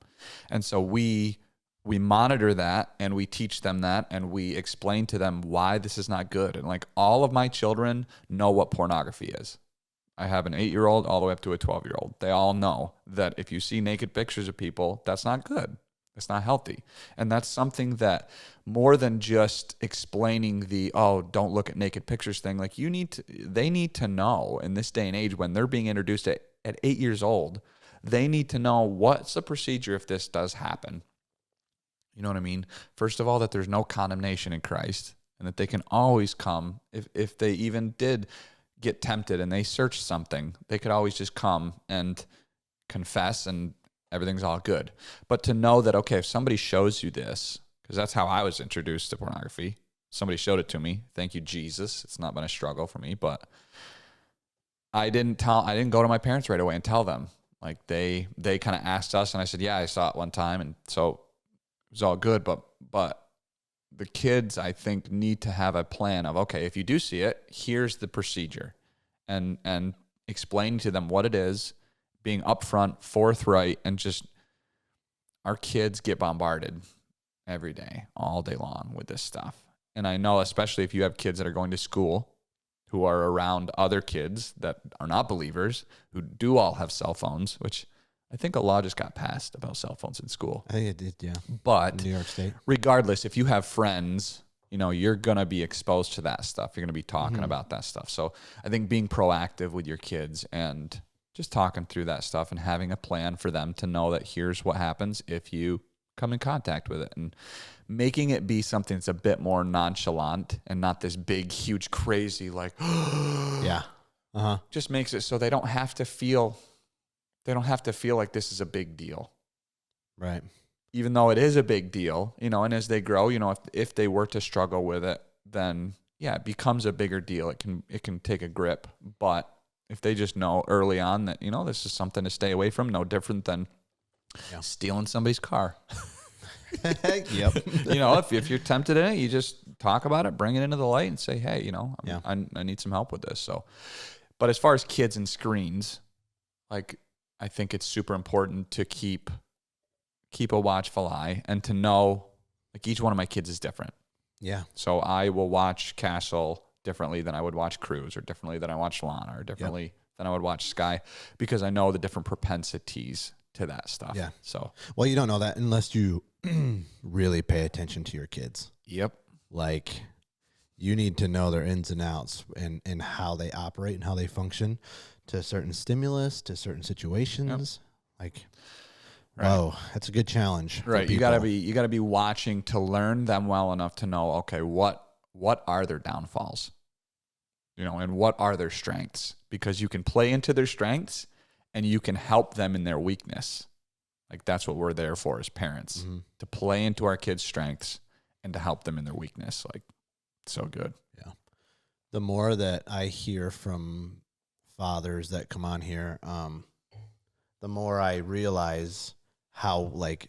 And so we monitor that and we teach them that and we explain to them why this is not good. And like all of my children know what pornography is. I have an 8-year-old all the way up to a 12-year-old. They all know that if you see naked pictures of people, that's not good. It's not healthy. And that's something that more than just explaining the, oh, don't look at naked pictures thing, like they need to know in this day and age when they're being introduced at 8 years old, they need to know what's the procedure if this does happen. You know what I mean? First of all, that there's no condemnation in Christ and that they can always come if they even did get tempted and they search something, they could always just come and confess and everything's all good. But to know that, okay, if somebody shows you this, because that's how I was introduced to pornography. Somebody showed it to me. Thank you, Jesus. It's not been a struggle for me, but I didn't go to my parents right away and tell them. Like they kind of asked us and I said, yeah, I saw it one time. And so it was all good. But the kids, I think, need to have a plan of, okay, if you do see it, here's the procedure and explaining to them what it is, being upfront, forthright, and just our kids get bombarded every day, all day long with this stuff. And I know, especially if you have kids that are going to school who are around other kids that are not believers, who do all have cell phones, which I think a law just got passed about cell phones in school. I think it did, yeah. But in New York State. Regardless, if you have friends, you know, you're going to be exposed to that stuff. You're going to be talking about that stuff. So I think being proactive with your kids and just talking through that stuff and having a plan for them to know that here's what happens if you come in contact with it, and making it be something that's a bit more nonchalant and not this big, huge, crazy, like, yeah. Just makes it so they don't have to feel like this is a big deal. Right. Even though it is a big deal, you know, and as they grow, you know, if they were to struggle with it, then yeah, it becomes a bigger deal. It can take a grip, but if they just know early on that, you know, this is something to stay away from, no different than stealing somebody's car. Yep. You know, if you're tempted in it, you just talk about it, bring it into the light and say, hey, you know, I need some help with this. So, but as far as kids and screens, like, I think it's super important to keep a watchful eye and to know, like, each one of my kids is different. Yeah. So I will watch Castle differently than I would watch Cruz, or differently than I watch Lana, or differently than I would watch Sky, because I know the different propensities to that stuff. Yeah. So, well, you don't know that unless you really pay attention to your kids. Yep. Like, you need to know their ins and outs and how they operate and how they function to certain stimulus, to certain situations. Yep. Like, Right. Whoa, that's a good challenge. for Right. You people. gotta be watching to learn them well enough to know, okay, what are their downfalls? And what are their strengths? Because you can play into their strengths and you can help them in their weakness. Like that's what we're there for as parents, to play into our kids' strengths and to help them in their weakness. Like, so good. Yeah. The more that I hear from fathers that come on here, the more I realize how like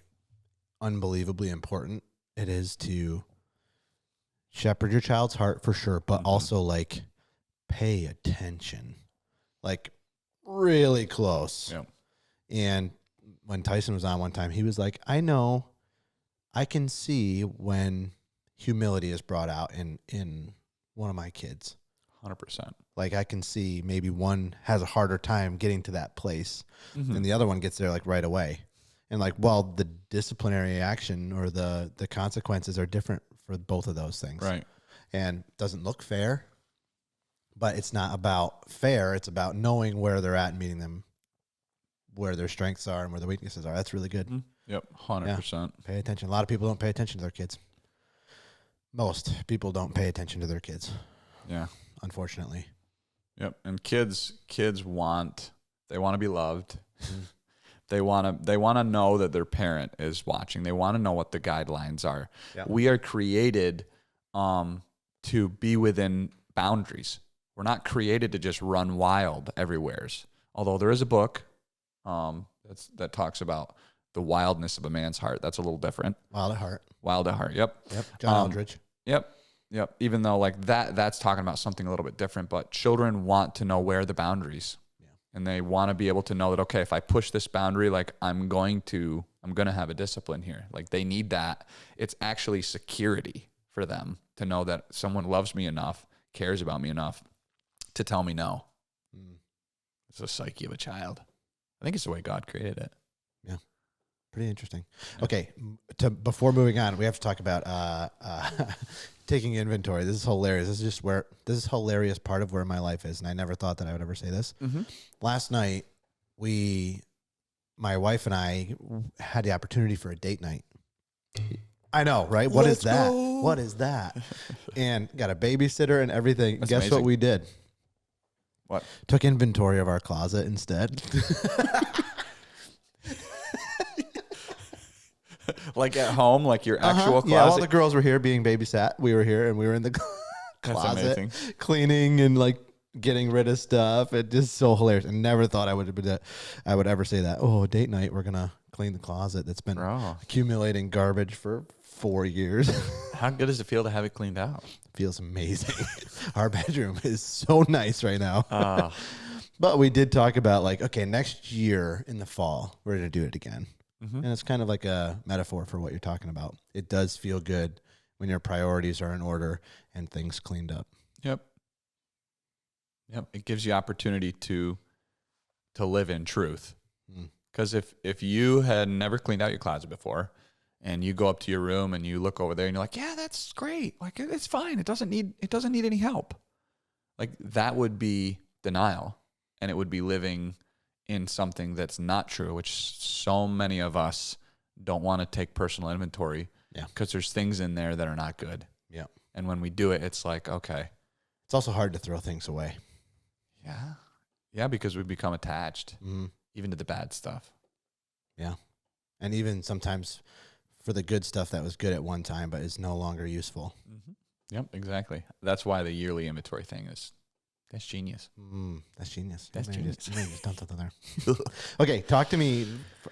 unbelievably important it is to shepherd your child's heart for sure, but also like pay attention, like really close. Yeah. And when Tyson was on one time, he was like, I know, I can see when humility is brought out in one of my kids. 100%. Like I can see maybe one has a harder time getting to that place and the other one gets there like right away. And like, well, the disciplinary action or the consequences are different for both of those things. Right. And doesn't look fair, but it's not about fair. It's about knowing where they're at and meeting them where their strengths are and where their weaknesses are. That's really good. Yep. 100%. Pay attention. A lot of people don't pay attention to their kids. Most people don't pay attention to their kids. Yeah. Unfortunately. Yep. And kids want to be loved. They want to know that their parent is watching. They want to know what the guidelines are. Yep. We are created to be within boundaries. We're not created to just run wild everywheres. Although there is a book that talks about the wildness of a man's heart. That's a little different. Wild at heart. Wild at heart. Yep. John Aldridge. Yep. Even though like that's talking about something a little bit different, but children want to know where the boundaries. Yeah. And they want to be able to know that, okay, if I push this boundary, like I'm going to have a discipline here. Like they need that. It's actually security for them to know that someone loves me enough, cares about me enough to tell me no. It's the psyche of a child. I think it's the way God created it. Yeah. Pretty interesting. Yeah. Okay. Before moving on, we have to talk about taking inventory. This is hilarious. This is hilarious part of where my life is. And I never thought that I would ever say this. Last night, my wife and I had the opportunity for a date night. I know, right? What is that? What is that? And got a babysitter and everything. That's Guess amazing. what we did? What? Took inventory of our closet instead. Like at home, like your actual closet? Yeah, all the girls were here being babysat. We were here and we were in the closet amazing. cleaning and like getting rid of stuff. It just so hilarious. I never thought I would ever say that. Oh, date night, we're gonna clean the closet that's been accumulating garbage for 4 years. How good does it feel to have it cleaned out? Feels amazing. Our bedroom is so nice right now. But we did talk about like, okay, next year in the fall, we're going to do it again. And it's kind of like a metaphor for what you're talking about. It does feel good when your priorities are in order and things cleaned up. Yep. It gives you opportunity to live in truth. Because if you had never cleaned out your closet before and you go up to your room and you look over there and you're like, yeah, that's great. Like it's fine. It doesn't need any help. Like that would be denial, and it would be living in something that's not true, which so many of us don't want to take personal inventory. Yeah. Because there's things in there that are not good. Yeah. And when we do it, it's like, okay. It's also hard to throw things away. Yeah. Yeah, because we become attached, even to the bad stuff. Yeah. And even sometimes for the good stuff that was good at one time, but is no longer useful. Yep, exactly. That's why the yearly inventory thing that's genius. That's genius. That's genius. Just dump something there. Okay, talk to me.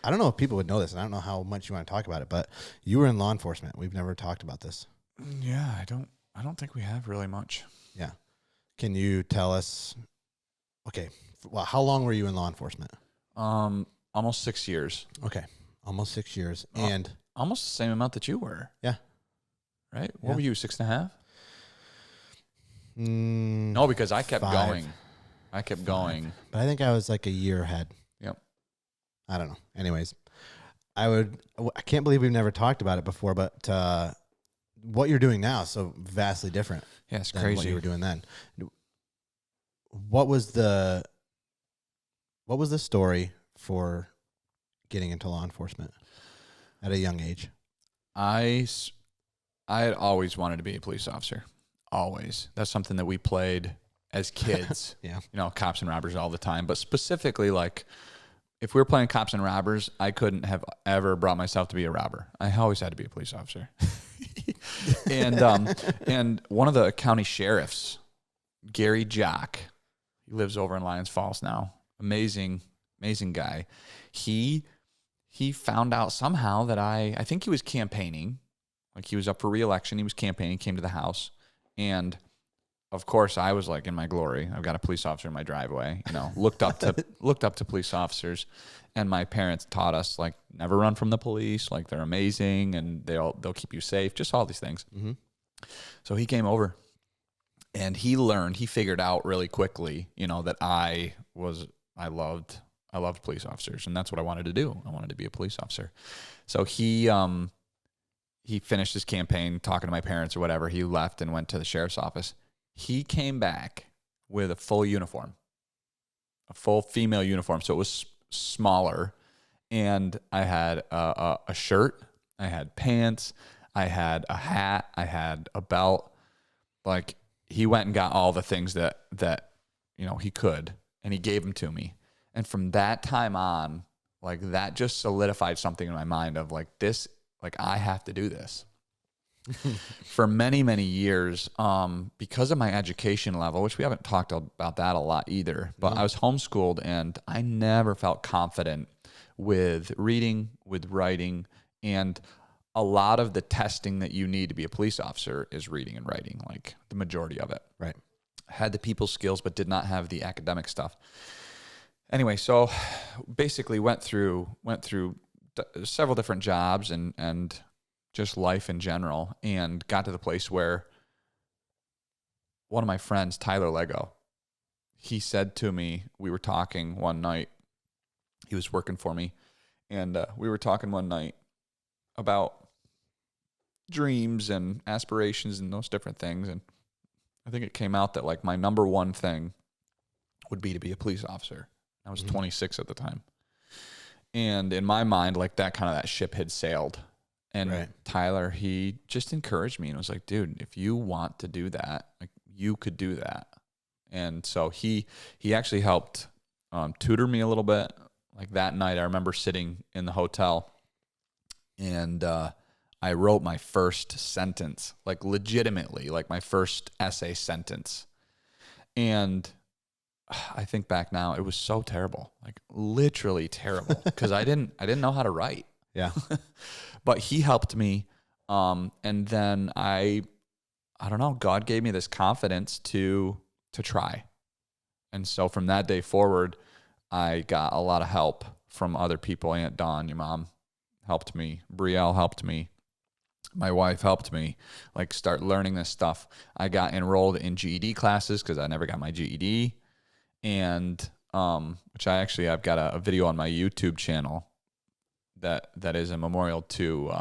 I don't know if people would know this, and I don't know how much you want to talk about it, but you were in law enforcement. We've never talked about this. Yeah, I don't think we have really much. Yeah. Can you tell us, okay, well, how long were you in law enforcement? Almost 6 years. Okay, almost 6 years. And almost the same amount that you were. Yeah. Right? What were you, 6.5? No, because I kept 5. going. But I think I was like a year ahead. Yep. I don't know. Anyways, I can't believe we've never talked about it before, but what you're doing now is so vastly different. Yeah, it's than crazy. what you were doing then. What was the story for getting into law enforcement at a young age? I had always wanted to be a police officer. Always. That's something that we played as kids. Yeah. You know, cops and robbers all the time. But specifically, like, if we were playing cops and robbers, I couldn't have ever brought myself to be a robber. I always had to be a police officer. And one of the county sheriffs, Gary Jock, he lives over in Lyons Falls now. Amazing guy. He found out somehow that I think he was campaigning. Like, he was up for re-election. He was campaigning, came to the house. And of course I was like in my glory. I've got a police officer in my driveway, you know, looked up to police officers, and my parents taught us, like, never run from the police. Like, they're amazing and they'll keep you safe. Just all these things. Mm-hmm. So he came over and he figured out really quickly, you know, that I loved police officers, and that's what I wanted to do. I wanted to be a police officer. So he finished his campaign talking to my parents or whatever. He left and went to the sheriff's office. He came back with a full uniform, a full female uniform. So it was smaller, and I had a shirt, I had pants, I had a hat, I had a belt. Like, he went and got all the things that you know he could, and he gave them to me. And from that time on, like, that just solidified something in my mind of, like, this, like, I have to do this. For many, many years, because of my education level, which we haven't talked about that a lot either, but I was homeschooled, and I never felt confident with reading, with writing, and a lot of the testing that you need to be a police officer is reading and writing, like the majority of it. Right. I had the people skills, but did not have the academic stuff. Anyway, so basically went through several different jobs and just life in general, and got to the place where one of my friends, Tyler Lego, he said to me, we were talking one night, he was working for me, and we were talking one night about dreams and aspirations and those different things, and I think it came out that, like, my number one thing would be to be a police officer. I was 26 at the time. And in my mind, like, that ship had sailed. And right. Tyler, he just encouraged me and was like, dude, if you want to do that, like, you could do that. And so he actually helped tutor me a little bit. Like, that night, I remember sitting in the hotel, and I wrote my first sentence, like, legitimately, like my first essay sentence. And I think back now, it was so terrible, like, literally terrible, because I didn't know how to write. Yeah. But he helped me. And then I don't know, God gave me this confidence to try. And so from that day forward, I got a lot of help from other people. Aunt Dawn, your mom, helped me. Brielle helped me. My wife helped me, like, start learning this stuff. I got enrolled in GED classes because I never got my GED. And which I've got a video on my YouTube channel that is a memorial to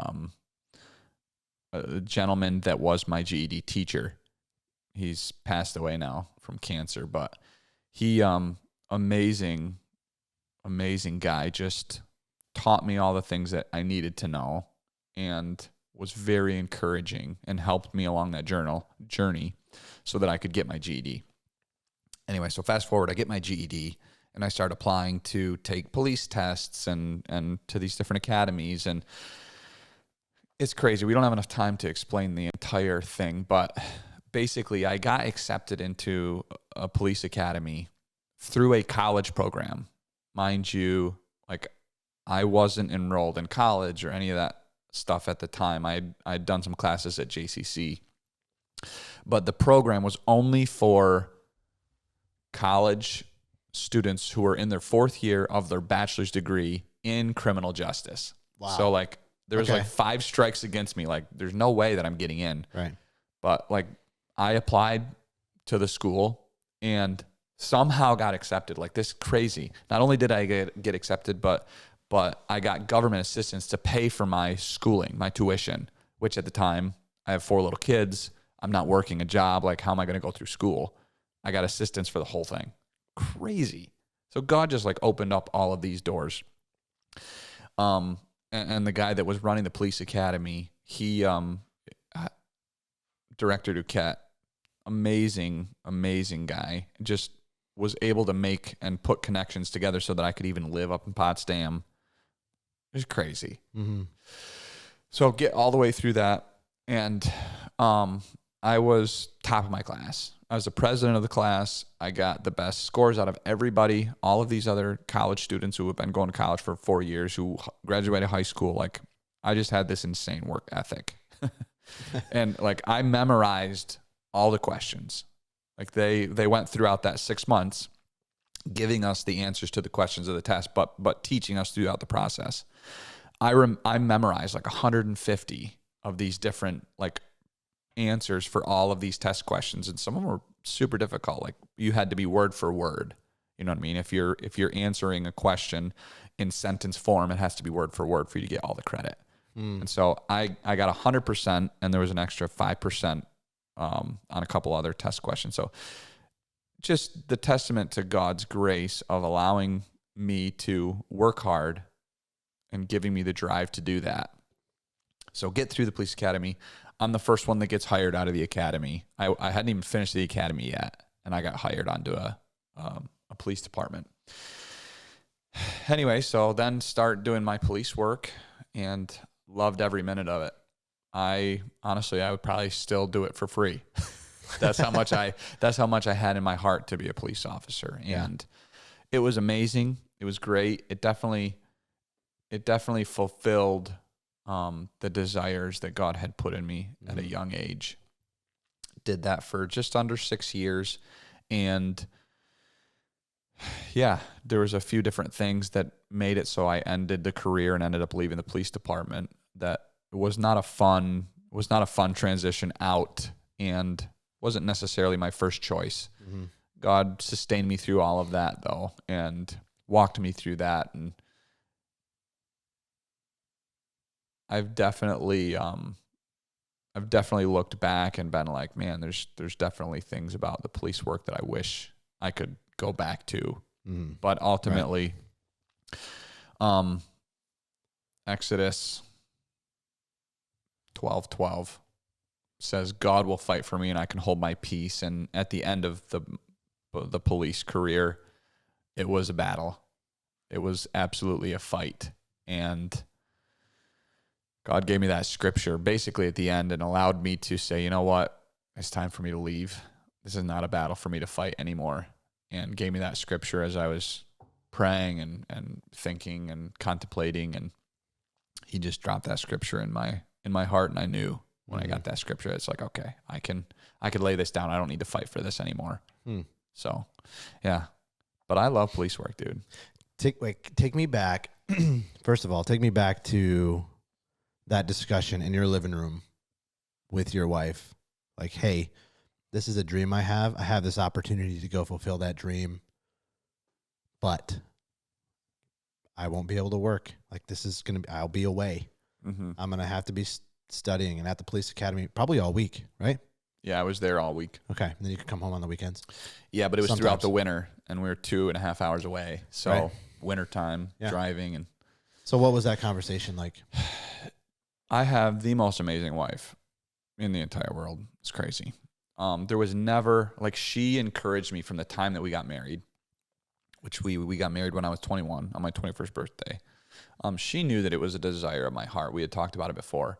a gentleman that was my GED teacher. He's passed away now from cancer, but he amazing guy, just taught me all the things that I needed to know, and was very encouraging and helped me along that journey so that I could get my GED. Anyway, so fast forward, I get my GED, and I start applying to take police tests and to these different academies. And it's crazy. We don't have enough time to explain the entire thing, but basically I got accepted into a police academy through a college program. Mind you, like, I wasn't enrolled in college or any of that stuff at the time. I'd done some classes at JCC, but the program was only for college students who are in their fourth year of their bachelor's degree in criminal justice. Wow. So, like, there was like 5 strikes against me. Like, there's no way that I'm getting in. Right. But, like, I applied to the school and somehow got accepted. Like, this crazy. Not only did I get accepted, but I got government assistance to pay for my schooling, my tuition, which at the time, I have 4 little kids. I'm not working a job. Like, how am I going to go through school? I got assistance for the whole thing. Crazy. So God just, like, opened up all of these doors. And the guy that was running the police academy, he, Director Duquette, amazing guy, just was able to make and put connections together so that I could even live up in Potsdam. It was crazy. Mm-hmm. So get all the way through that. And I was top of my class. I was the president of the class. I got the best scores out of everybody. All of these other college students who have been going to college for 4 years, who graduated high school. Like, I just had this insane work ethic. And like, I memorized all the questions. Like they went throughout that 6 months giving us the answers to the questions of the test, but teaching us throughout the process. I memorized like 150 of these different like answers for all of these test questions, and some of them were super difficult. Like, you had to be word for word. You know what I mean? If you're answering a question in sentence form, it has to be word for word for you to get all the credit. And so I got 100%, and there was an extra 5% on a couple other test questions. So just the testament to God's grace of allowing me to work hard and giving me the drive to do that. So get through the police academy. I'm the first one that gets hired out of the academy. I hadn't even finished the academy yet, and I got hired onto a police department. Anyway, so then start doing my police work, and loved every minute of it. I would probably still do it for free. That's how much I had in my heart to be a police officer. And it was amazing. It was great. It definitely fulfilled the desires that God had put in me at a young age. Did that for just under 6 years. And yeah, there was a few different things that made it so I ended the career and ended up leaving the police department. That was not a fun transition out, and wasn't necessarily my first choice. Mm-hmm. God sustained me through all of that though, and walked me through that. And I've definitely looked back and been like, man, there's definitely things about the police work that I wish I could go back to. Mm-hmm. But ultimately, Exodus 12:12 says God will fight for me and I can hold my peace. And at the end of the police career, it was a battle. It was absolutely a fight. And God gave me that scripture basically at the end and allowed me to say, you know what? It's time for me to leave. This is not a battle for me to fight anymore. And gave me that scripture as I was praying and thinking and contemplating. And he just dropped that scripture in my heart. And I knew when I got that scripture, it's like, okay, I could lay this down. I don't need to fight for this anymore. So yeah, but I love police work, dude. Take me back. First of all, take me back to that discussion in your living room with your wife. Like, hey, this is a dream I have. I have this opportunity to go fulfill that dream, but I won't be able to work. Like, I'll be away. Mm-hmm. I'm going to have to be studying and at the police academy probably all week, right? Yeah, I was there all week. Okay. And then you could come home on the weekends. Yeah, but it was throughout the winter, and we were 2.5 hours away. So wintertime, driving. And so what was that conversation like? I have the most amazing wife in the entire world. It's crazy. There was never, like, she encouraged me from the time that we got married, which we got married when I was 21 on my 21st birthday. She knew that it was a desire of my heart. We had talked about it before.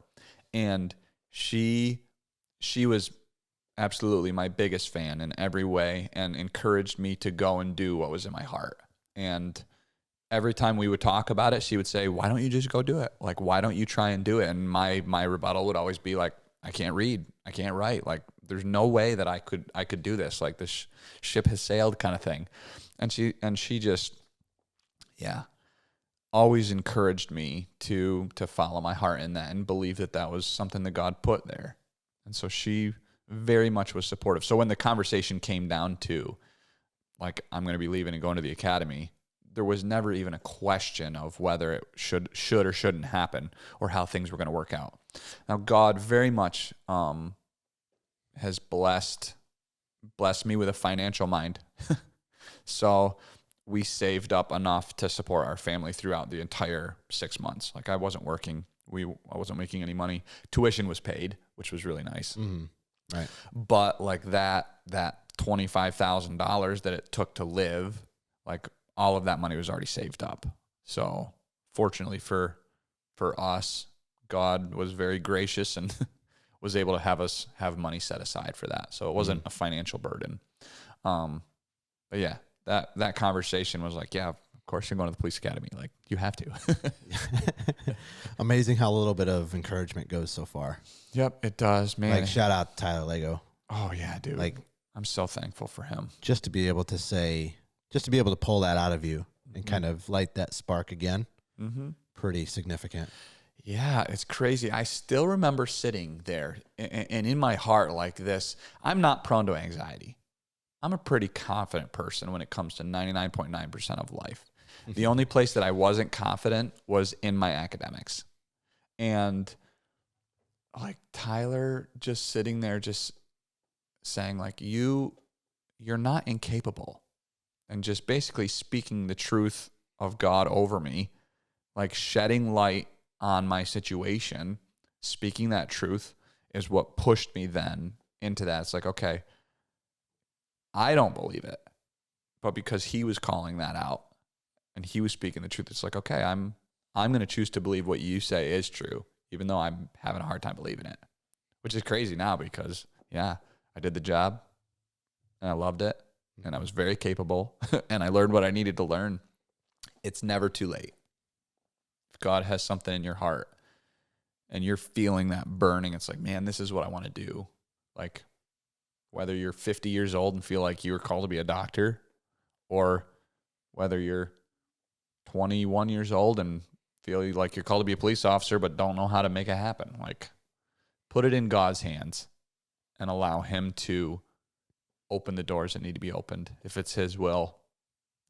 And she was absolutely my biggest fan in every way and encouraged me to go and do what was in my heart. And every time we would talk about it, she would say, why don't you just go do it? Like, why don't you try and do it? And my rebuttal would always be like, I can't read. I can't write. Like, there's no way that I could do this. Like, this ship has sailed kind of thing. And she just, always encouraged me to follow my heart in that and believe that was something that God put there. And so she very much was supportive. So when the conversation came down to, like, I'm going to be leaving and going to the academy, there was never even a question of whether it should or shouldn't happen or how things were going to work out. Now, God very much has blessed me with a financial mind. So we saved up enough to support our family throughout the entire 6 months. Like I wasn't working. I wasn't making any money. Tuition was paid, which was really nice. Mm-hmm. Right. But like that $25,000 that it took to live, like all of that money was already saved up. So fortunately for us, God was very gracious and was able to have us have money set aside for that. So it wasn't a financial burden. But yeah, that conversation was like, yeah, of course you're going to the police academy. Like you have to. Amazing how a little bit of encouragement goes so far. Yep, it does, man. Like shout out to Tyler Lego. Oh yeah, dude. Like I'm so thankful for him. Just to be able to pull that out of you and kind of light that spark again. Mm-hmm. Pretty significant. Yeah, it's crazy. I still remember sitting there and in my heart like this. I'm not prone to anxiety. I'm a pretty confident person when it comes to 99.9% of life. Mm-hmm. The only place that I wasn't confident was in my academics. And like Tyler just sitting there just saying like, you're not incapable. And just basically speaking the truth of God over me, like shedding light on my situation, speaking that truth is what pushed me then into that. It's like, okay, I don't believe it, but because he was calling that out and he was speaking the truth, it's like, okay, I'm going to choose to believe what you say is true, even though I'm having a hard time believing it, which is crazy now because yeah, I did the job and I loved it and I was very capable and I learned what I needed to learn. It's never too late. If God has something in your heart and you're feeling that burning, it's like, man, this is what I want to do. Like whether you're 50 years old and feel like you were called to be a doctor, or whether you're 21 years old and feel like you're called to be a police officer but don't know how to make it happen. Like put it in God's hands and allow him to open the doors that need to be opened. If it's his will,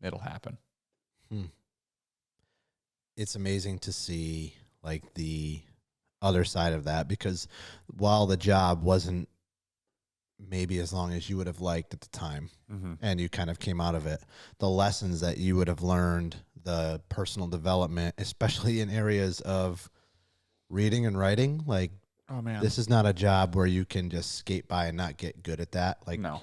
it'll happen. It's amazing to see like the other side of that, because while the job wasn't maybe as long as you would have liked at the time, and you kind of came out of it, the lessons that you would have learned, the personal development, especially in areas of reading and writing, like, oh man, this is not a job where you can just skate by and not get good at that. Like, no.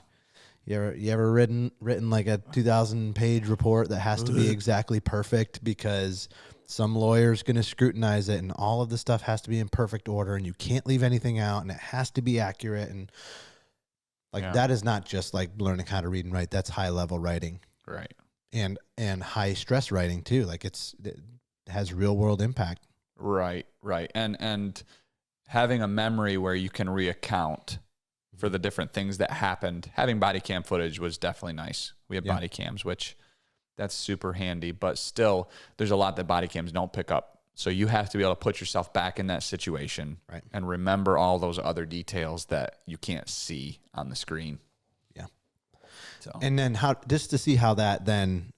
You ever written like a 2,000-page report that has to be exactly perfect because some lawyer's going to scrutinize it and all of the stuff has to be in perfect order and you can't leave anything out and it has to be accurate, and like that is not just like learning how to read and write. That's high level writing, right? And high stress writing too. Like it has real world impact, right? And having a memory where you can recount for the different things that happened. Having body cam footage was definitely nice. We have body cams, which that's super handy, but still there's a lot that body cams don't pick up. So you have to be able to put yourself back in that situation, right, and remember all those other details that you can't see on the screen. Yeah. So, and then just to see how that then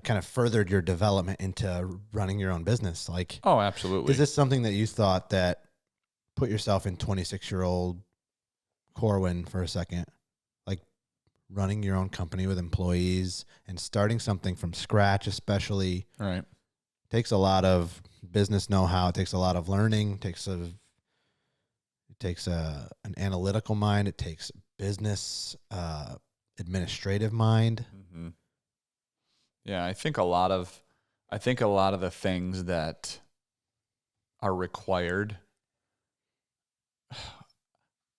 kind of furthered your development into running your own business. Like, oh, absolutely. Is this something that you thought that put yourself in 26-year-old Corwin for a second, like running your own company with employees and starting something from scratch, especially, right, takes a lot of business know-how. It takes a lot of learning. It takes an analytical mind. It takes business administrative mind. Mm-hmm. Yeah, I think a lot of the things that are required,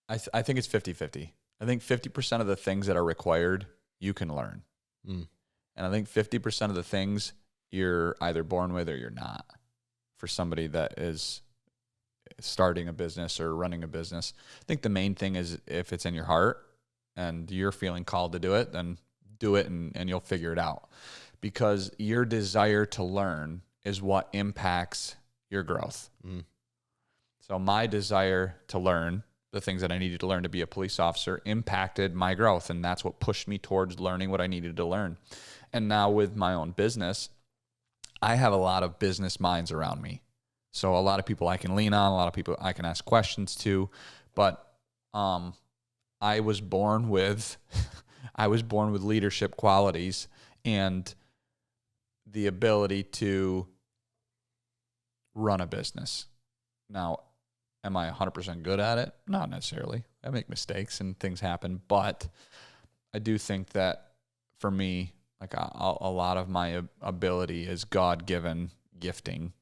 I think it's 50-50. I think 50% of the things that are required, you can learn. And I think 50% of the things you're either born with or you're not. For somebody that is starting a business or running a business, I think the main thing is if it's in your heart and you're feeling called to do it, then do it and you'll figure it out. Because your desire to learn is what impacts your growth. So my desire to learn the things that I needed to learn to be a police officer impacted my growth, and that's what pushed me towards learning what I needed to learn. And now with my own business, I have a lot of business minds around me. So a lot of people I can lean on, a lot of people I can ask questions to, but I was born with leadership qualities, and the ability to run a business. Now, am I 100% good at it? Not necessarily. I make mistakes and things happen, but I do think that for me, like a lot of my ability is God-given gifting.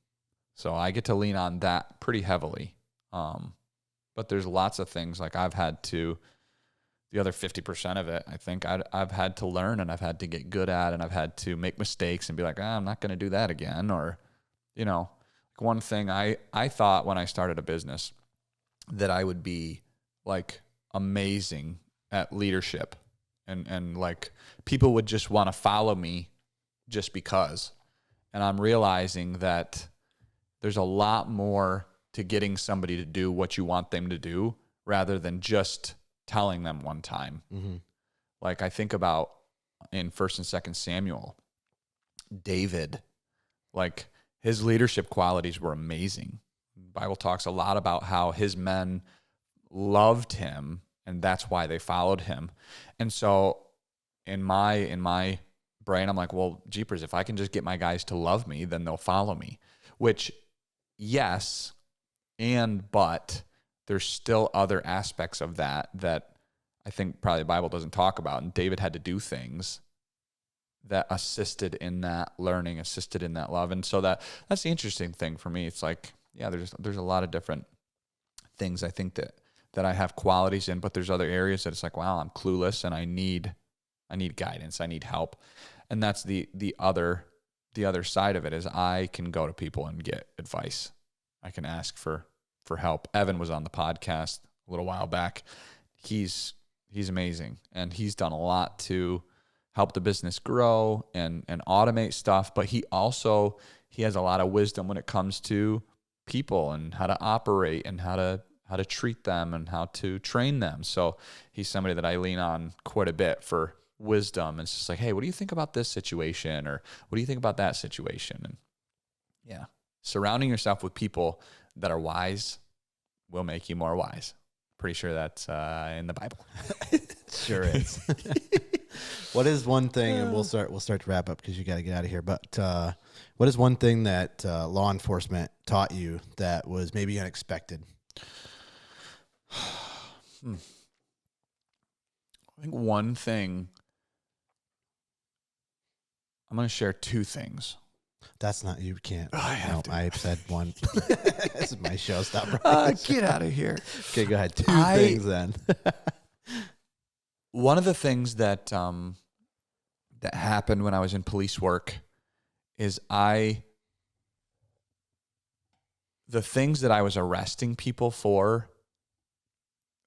So I get to lean on that pretty heavily. But there's lots of things like I've had to, the other 50% of it, I think I've had to learn and I've had to get good at, and I've had to make mistakes and be like, I'm not going to do that again. Or, one thing I thought when I started a business that I would be like amazing at leadership and like people would just want to follow me just because. And I'm realizing that there's a lot more to getting somebody to do what you want them to do rather than just telling them one time. Mm-hmm. Like I think about in 1st and 2nd Samuel, David, like his leadership qualities were amazing. The Bible talks a lot about how his men loved him and that's why they followed him. And so in my brain, I'm like, well, jeepers, if I can just get my guys to love me, then they'll follow me. Which, yes, but there's still other aspects of that I think probably the Bible doesn't talk about. And David had to do things that assisted in that learning, assisted in that love. And so that's the interesting thing for me. It's like, yeah, there's a lot of different things I think that I have qualities in, but there's other areas that it's like, wow, I'm clueless and I need guidance. I need help. And that's the other side of it is I can go to people and get advice. I can ask for help. Evan was on the podcast a little while back. He's amazing. And he's done a lot to help the business grow and automate stuff. But he has a lot of wisdom when it comes to people and how to operate and how to treat them and how to train them. So he's somebody that I lean on quite a bit for wisdom. It's just like, hey, what do you think about this situation? Or what do you think about that situation? And yeah, surrounding yourself with people that are wise will make you more wise. Pretty sure that's in the Bible. Sure is. What is one thing, and we'll start to wrap up because you got to get out of here. But what is one thing that law enforcement taught you that was maybe unexpected? I think one thing, I'm going to share 2 things. That's not, you can't. I have to. I said one. This is my show. Stop. Get out of here. Okay, go ahead. 2 things then. One of the things that happened when I was in police work is the things that I was arresting people for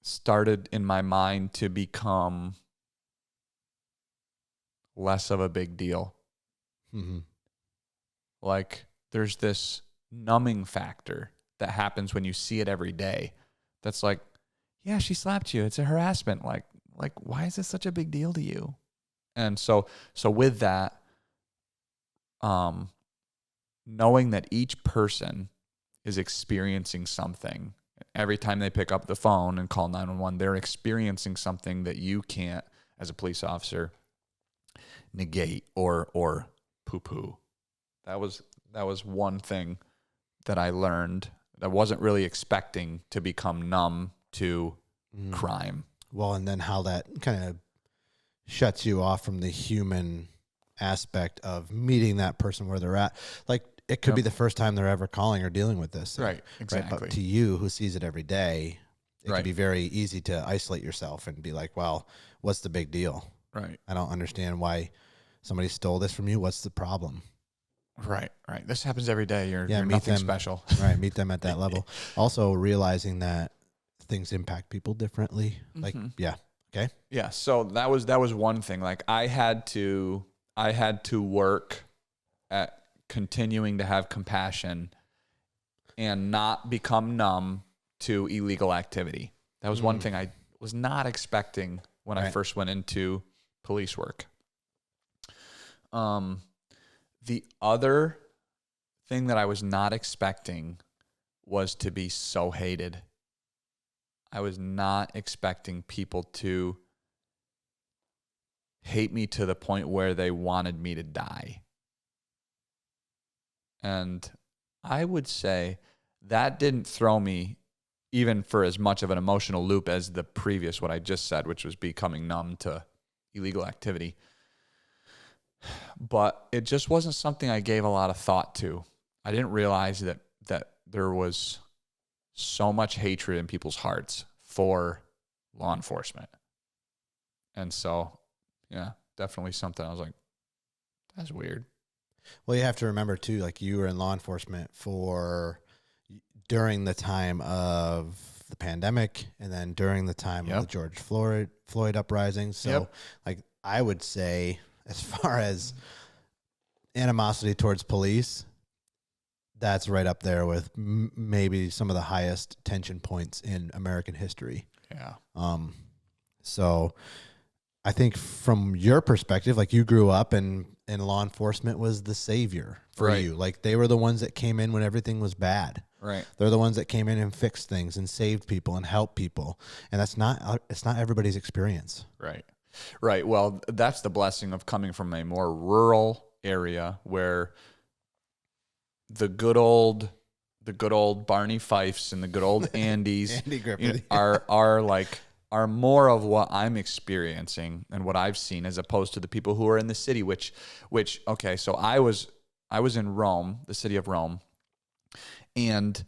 started in my mind to become less of a big deal. Mm-hmm. Like there's this numbing factor that happens when you see it every day. That's like, yeah, she slapped you. It's a harassment. Like, why is this such a big deal to you? And so with that, knowing that each person is experiencing something, every time they pick up the phone and call 911, they're experiencing something that you can't, as a police officer, negate or poo-poo. That was one thing that I learned that I wasn't really expecting to become numb to crime. Well, and then how that kind of shuts you off from the human aspect of meeting that person where they're at. Like it could be the first time they're ever calling or dealing with this. Right, exactly. Right? But to you who sees it every day, it can be very easy to isolate yourself and be like, well, what's the big deal? Right. I don't understand why somebody stole this from you. What's the problem? Right. This happens every day. You're nothing special. Right. Meet them at that level. Also realizing that things impact people differently. Like, yeah. Okay. Yeah. So that was one thing. Like I had to work at continuing to have compassion and not become numb to illegal activity. That was one thing I was not expecting when I first went into police work. The other thing that I was not expecting was to be so hated. I was not expecting people to hate me to the point where they wanted me to die. And I would say that didn't throw me even for as much of an emotional loop as the previous, what I just said, which was becoming numb to illegal activity. But it just wasn't something I gave a lot of thought to. I didn't realize that there was so much hatred in people's hearts for law enforcement. And so, yeah, definitely something I was like, that's weird. Well, you have to remember too, like you were in law enforcement during the time of the pandemic and then during the time of the George Floyd uprising. So like I would say as far as animosity towards police, that's right up there with maybe some of the highest tension points in American history. Yeah. So I think from your perspective, like you grew up and law enforcement was the savior for you. Like they were the ones that came in when everything was bad. Right. They're the ones that came in and fixed things and saved people and helped people. And it's not everybody's experience. Right. Right. Well, that's the blessing of coming from a more rural area where the good old Barney Fifes and the good old Andys are more of what I'm experiencing and what I've seen as opposed to the people who are in the city, which okay, so I was in Rome, the city of Rome, and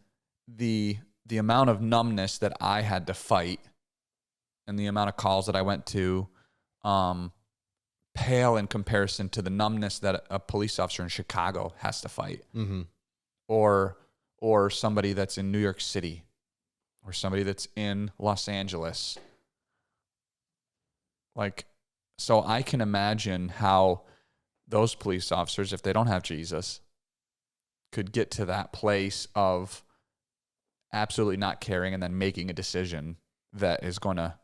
the amount of numbness that I had to fight and the amount of calls that I went to pale in comparison to the numbness that a police officer in Chicago has to fight. Mm-hmm. Or somebody that's in New York City or somebody that's in Los Angeles. Like, so I can imagine how those police officers, if they don't have Jesus, could get to that place of absolutely not caring and then making a decision that is going to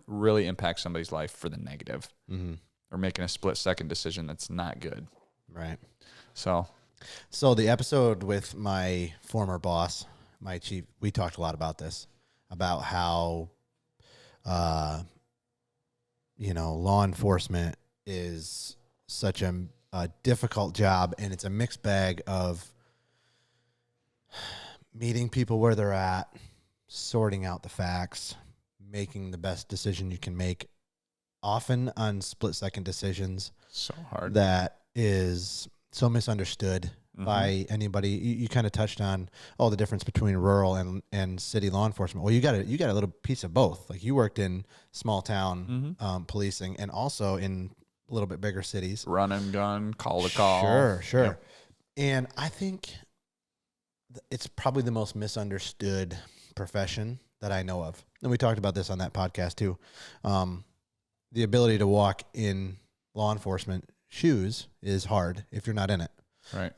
really impact somebody's life for the negative, or making a split-second decision that's not good. Right. So the episode with my former boss, my chief, we talked a lot about this, about how, law enforcement is such a difficult job, and it's a mixed bag of meeting people where they're at, sorting out the facts, making the best decision you can make, often on split-second decisions. So hard. That is so misunderstood by anybody. You kind of touched on the difference between rural and city law enforcement. Well, you got a little piece of both. Like you worked in small town policing and also in a little bit bigger cities. Run and gun, call to call. Sure. Yep. And I think it's probably the most misunderstood profession that I know of. And we talked about this on that podcast too. The ability to walk in law enforcement shoes is hard if you're not in it. Right.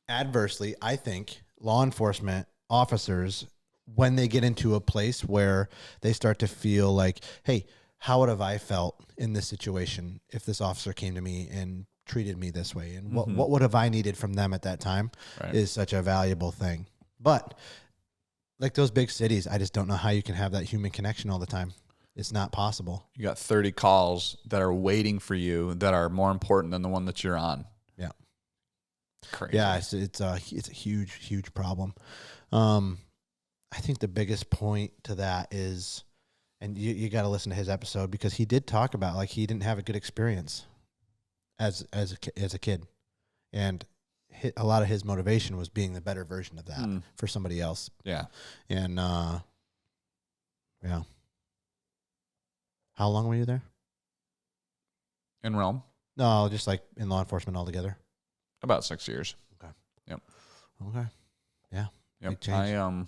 Adversely, I think law enforcement officers, when they get into a place where they start to feel like, hey, how would have I felt in this situation if this officer came to me and treated me this way? And what would have I needed from them at that time is such a valuable thing. But like those big cities, I just don't know how you can have that human connection all the time. It's not possible. You got 30 calls that are waiting for you that are more important than the one that you're on. Yeah. Crazy. Yeah, it's a huge, huge problem. I think the biggest point to that is, and you got to listen to his episode because he did talk about like he didn't have a good experience as a kid, and a lot of his motivation was being the better version of that for somebody else. Yeah. And yeah. How long were you there? In Rome? No, just like in law enforcement altogether. About 6 years. Okay. Yep. Okay. Yeah. Yep. Big change.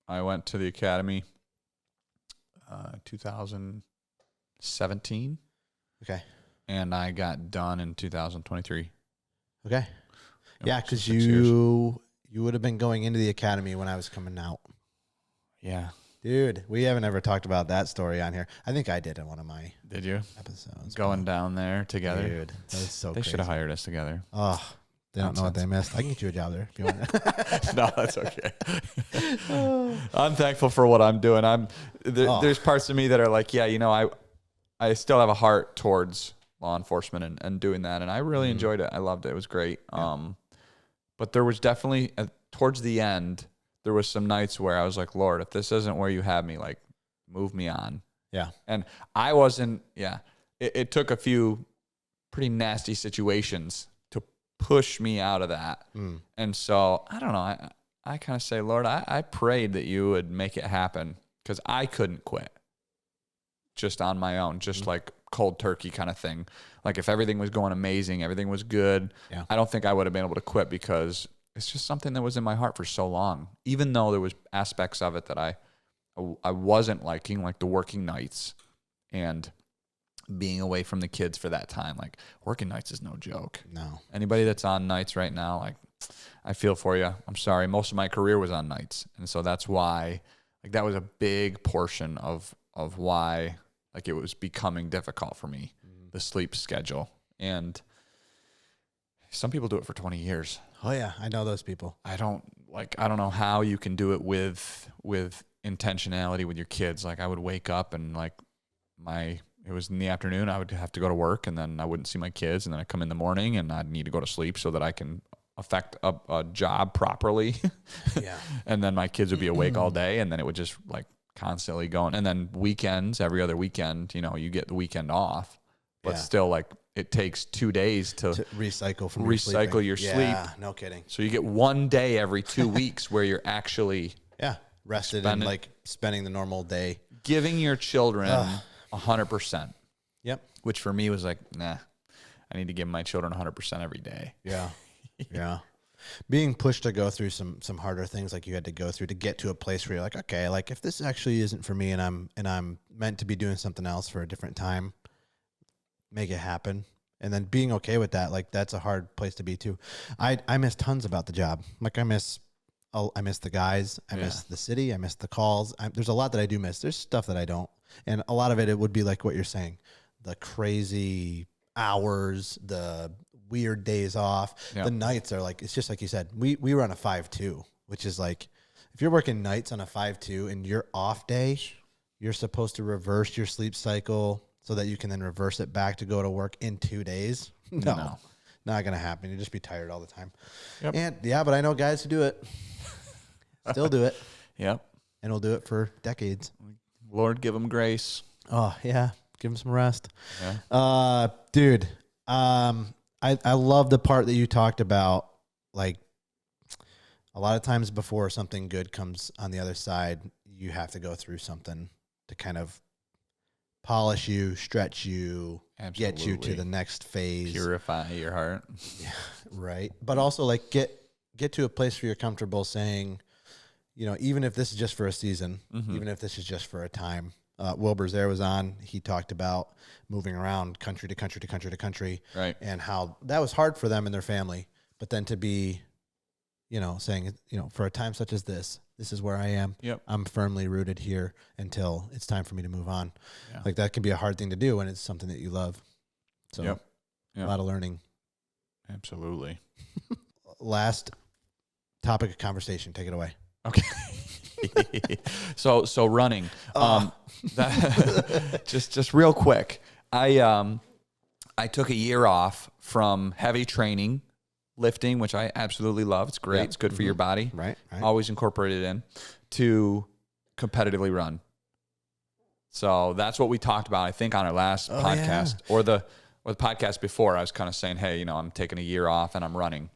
I went to the academy 2017. Okay. And I got done in 2023. Okay. Yep. Yeah, because you would have been going into the academy when I was coming out. Yeah. Dude, we haven't ever talked about that story on here. I think I did in one of my Did you? episodes. Going down there together. Dude, that was so They crazy. should have hired us together. Oh, they don't know what they missed. I can get you a job there if you want. No, that's okay. I'm thankful for what I'm doing. There's parts of me that are like, yeah, I still have a heart towards law enforcement and doing that. And I really enjoyed it. I loved it. It was great. But there was definitely towards the end, there was some nights where I was like, Lord, if this isn't where you have me, like move me on. Yeah. And I wasn't, it took a few pretty nasty situations to push me out of that. And so I don't know. I kind of say, Lord, I prayed that you would make it happen because I couldn't quit just on my own, just like cold turkey kind of thing. Like if everything was going amazing, everything was good, I don't think I would have been able to quit because it's just something that was in my heart for so long. Even though there was aspects of it that I wasn't liking, like the working nights and being away from the kids for that time. Like working nights is no joke. No. Anybody that's on nights right now, like I feel for you. I'm sorry. Most of my career was on nights. And so that's why like that was a big portion of why like it was becoming difficult for me, the sleep schedule. And some people do it for 20 years. Oh yeah. I know those people. I don't know how you can do it with intentionality with your kids. Like I would wake up and like it was in the afternoon, I would have to go to work and then I wouldn't see my kids. And then I'd come in the morning and I'd need to go to sleep so that I can affect a job properly. Yeah. And then my kids would be awake all day and then it would just like constantly going. And then weekends, every other weekend, you get the weekend off, but still like it takes 2 days to recycle from your sleep. Yeah, no kidding. So you get 1 day every 2 weeks where you're actually rested and like spending the normal day. Giving your children 100%. Yep. Which for me was like, nah, I need to give my children 100% every day. Yeah. Yeah. Being pushed to go through some harder things like you had to go through to get to a place where you're like, okay, like if this actually isn't for me and I'm meant to be doing something else for a different time, make it happen. And then being okay with that, like that's a hard place to be too. I miss tons about the job. Like I miss the guys. I miss the city. I miss the calls. There's a lot that I do miss. There's stuff that I don't. And a lot of it would be like what you're saying, the crazy hours, the weird days off. The nights are like, it's just like you said, we run a 5-2, which is like, if you're working nights on a 5-2 and your off day, you're supposed to reverse your sleep cycle so that you can then reverse it back to go to work in 2 days. No. Not going to happen. You'll just be tired all the time. Yep. And but I know guys who do it. Still do it. Yep. And will do it for decades. Lord, give them grace. Oh, yeah. Give them some rest. Yeah. Dude, I love the part that you talked about. Like, a lot of times before something good comes on the other side, you have to go through something to kind of polish you, stretch you, get you to the next phase. Purify your heart. Yeah, right. But also, like, get to a place where you're comfortable saying, even if this is just for a season, even if this is just for a time. Wilbur's there was on. He talked about moving around country to country to country to country, right? And how that was hard for them and their family. But then to be, saying, for a time such as this is where I am. Yep. I'm firmly rooted here until it's time for me to move on. Yeah. Like that can be a hard thing to do when it's something that you love. So a lot of learning. Absolutely. Last topic of conversation. Take it away. Okay. So running. Just real quick. I took a year off from heavy training, lifting, which I absolutely love. It's great. Yep. It's good for your body. Right. Always incorporate it in, to competitively run. So that's what we talked about, I think, on our last podcast or the podcast before. I was kind of saying, hey, I'm taking a year off and I'm running.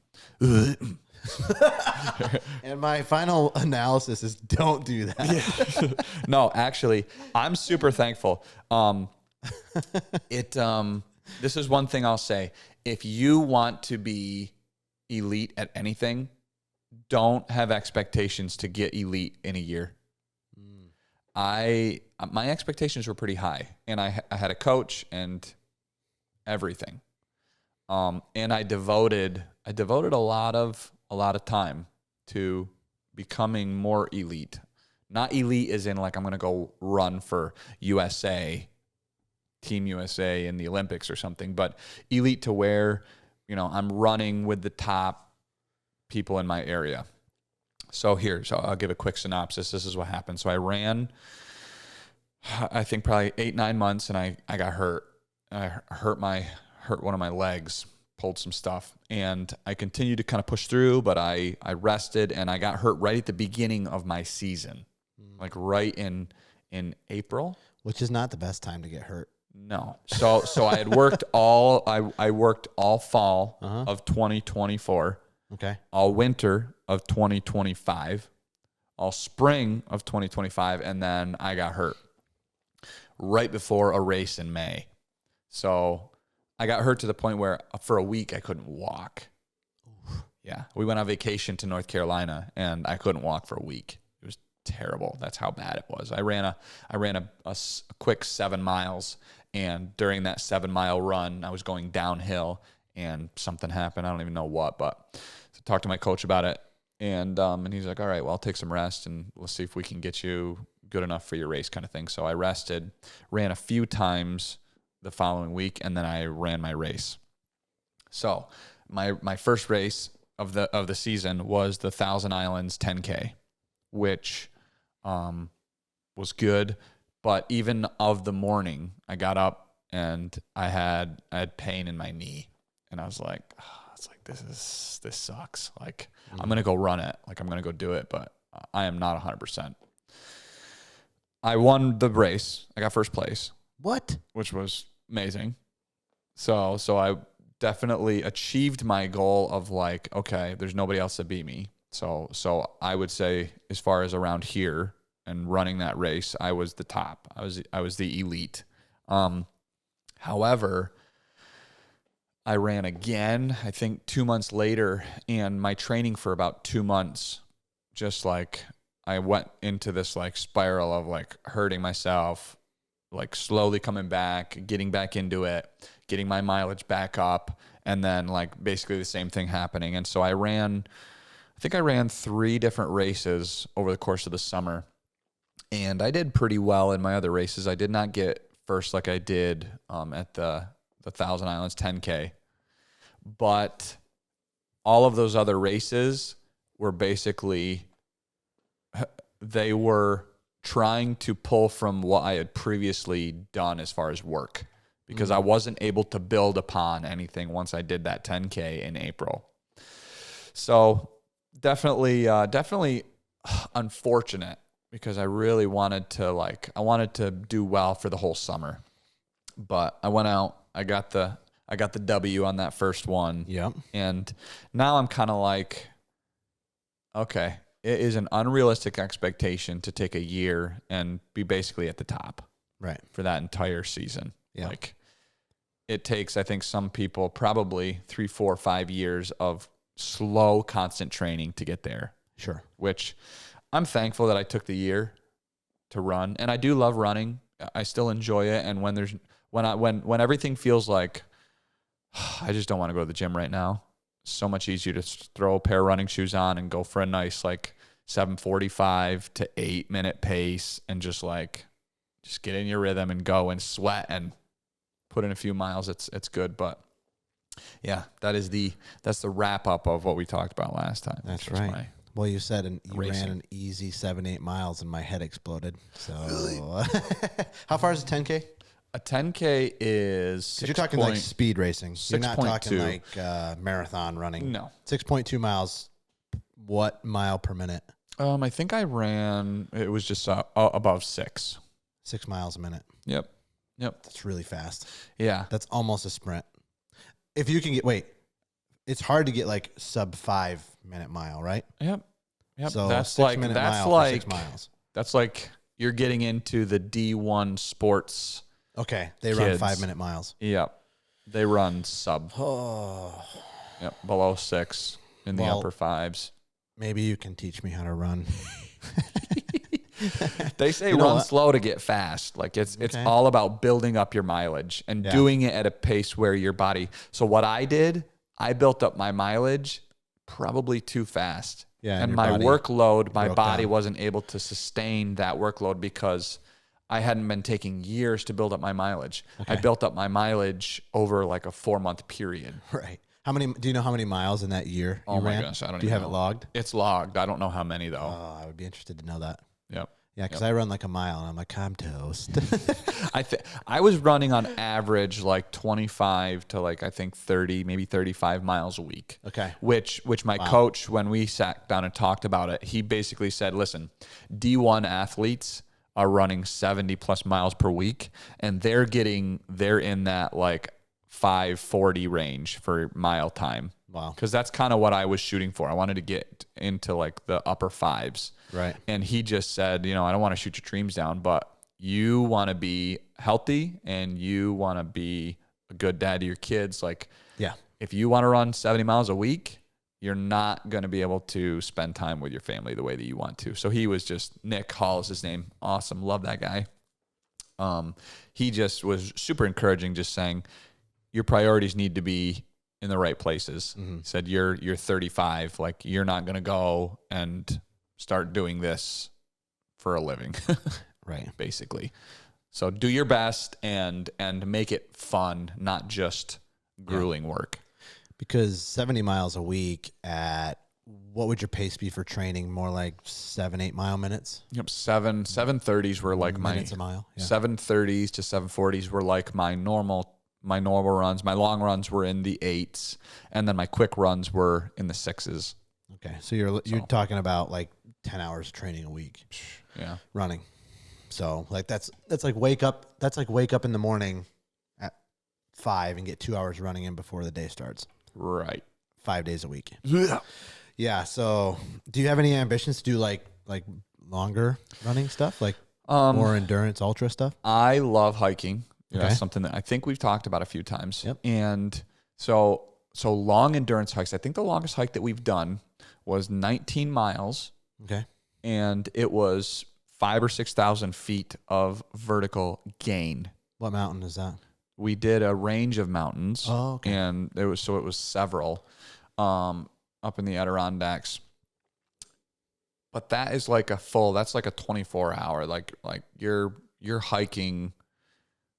And my final analysis is don't do that. Yeah. No, actually, I'm super thankful. This is one thing I'll say. If you want to be elite at anything, don't have expectations to get elite in a year. My expectations were pretty high, and I had a coach and everything. And I devoted a lot of time to becoming more elite. Not elite as in like I'm going to go run for USA, Team USA in the Olympics or something, but elite to where, I'm running with the top people in my area. So I'll give a quick synopsis. This is what happened. So I ran, I think probably 8-9 months, and I got hurt. I hurt one of my legs, pulled some stuff, and I continued to kind of push through, but I rested, and I got hurt right at the beginning of my season, like right in April. Which is not the best time to get hurt. No. So I had worked I worked all fall of 2024. Okay. All winter of 2025, all spring of 2025, and then I got hurt right before a race in May. So I got hurt to the point where for a week I couldn't walk. Yeah. We went on vacation to North Carolina, and I couldn't walk for a week. It was terrible. That's how bad it was. I ran a quick 7 miles, and during that 7-mile run, I was going downhill, and something happened. I don't even know what, but I talked to my coach about it, and he's like, all right, well, I'll take some rest, and we'll see if we can get you good enough for your race kind of thing. So I rested, ran a few times the following week, and then I ran my race. So my first race of the season was the Thousand Islands 10K, which was good. But even of the morning, I got up and I had pain in my knee, and I was like, this sucks. Like, I'm gonna go run it. Like, I'm gonna go do it, but I am not 100%. I won the race. I got first place. What? Which was amazing. So I definitely achieved my goal of like, okay, there's nobody else that beat me. So I would say, as far as around here and running that race, I was the top. I was the elite. However, I ran again, I think 2 months later, and my training for about 2 months, just like I went into this like spiral of like hurting myself, like slowly coming back, getting back into it, getting my mileage back up, and then like basically the same thing happening. And so I think I ran 3 different races over the course of the summer, and I did pretty well in my other races. I did not get first like I did at the Thousand Islands 10K, but all of those other races were basically, they were trying to pull from what I had previously done as far as work, because I wasn't able to build upon anything once I did that 10K in April. So definitely unfortunate, because I really wanted to do well for the whole summer. But I went out, I got the W on that first one. Yep. And now I'm kind of like, okay, it is an unrealistic expectation to take a year and be basically at the top. Right. For that entire season. Yeah. Like, it takes, I think, some people probably 3, 4, 5 years of slow, constant training to get there. Sure. Which I'm thankful that I took the year to run. And I do love running. I still enjoy it. And when everything feels like I just don't want to go to the gym right now, so much easier to throw a pair of running shoes on and go for a nice like 7:45 to 8 minute pace, and just get in your rhythm and go and sweat and put in a few miles. It's good. But yeah, that's the wrap up of what we talked about last time. That's right. Well, you said you ran an easy 7-8 miles and my head exploded. So really? How far is a 10K? A 10K is you're talking like speed racing. You're not talking 6.2. like marathon running. No. 6.2 miles. What mile per minute? I think I ran, it was just above 6. 6 miles a minute. Yep. That's really fast. Yeah. That's almost a sprint. If you can it's hard to get like sub 5 minute mile, right? Yep. So that's 6 minute mile for 6 miles. That's like you're getting into the D1 sports. Okay. They run 5 minute miles. Yep. They run sub. Oh. Yep. Below 6 in the upper 5s. Maybe you can teach me how to run. They say run slow to get fast. Like it's all about building up your mileage and doing it at a pace where your body. So what I did, I built up my mileage probably too fast. Yeah. And my workload, my body wasn't able to sustain that workload because I hadn't been taking years to build up my mileage. Okay. I built up my mileage over like a 4-month period. Right. Do you know how many miles in that year you ran? Gosh, I don't know. Do you have it logged? It's logged. I don't know how many though. Oh, I would be interested to know that. Yep. Yeah, because I run like a mile, and I'm like, I'm toast. I was running on average like 25 to like I think 30, maybe 35 miles a week. Okay. Which my coach, when we sat down and talked about it, he basically said, listen, D1 athletes are running 70 plus miles per week, and they're in that like 540 range for mile time. Wow. Because that's kind of what I was shooting for. I wanted to get into like the upper fives. Right. And he just said, I don't want to shoot your dreams down, but you want to be healthy and you want to be a good dad to your kids. Like, yeah, if you want to run 70 miles a week, you're not going to be able to spend time with your family the way that you want to. So he was just, Nick Hall is his name. Awesome. Love that guy. He just was super encouraging, just saying your priorities need to be in the right places. He said, you're 35. Like, you're not going to go and start doing this for a living. Right. Basically. So do your best and make it fun, not just grueling work. Because 70 miles a week what would your pace be for training? More like 7-8 mile minutes? Yep. 7:30s were like minutes a mile. Yeah. 7:30s to 7:40s were like my normal runs. My long runs were in the 8s, and then my quick runs were in the 6s. Okay. So you're talking about like 10 hours training a week. Yeah. Running. So like that's like wake up in the morning at 5 and get 2 hours running in before the day starts. Right. 5 days a week. Yeah. Yeah. So do you have any ambitions to do like longer running stuff, like more endurance ultra stuff? I love hiking. Okay. That's something that I think we've talked about a few times. Yep. And so long endurance hikes. I think the longest hike that we've done was 19 miles. Okay. And it was 5,000 or 6,000 feet of vertical gain. What mountain is that? We did a range of mountains. Oh, okay. And it was several up in the Adirondacks. But that is like that's like a 24-hour, like you're hiking.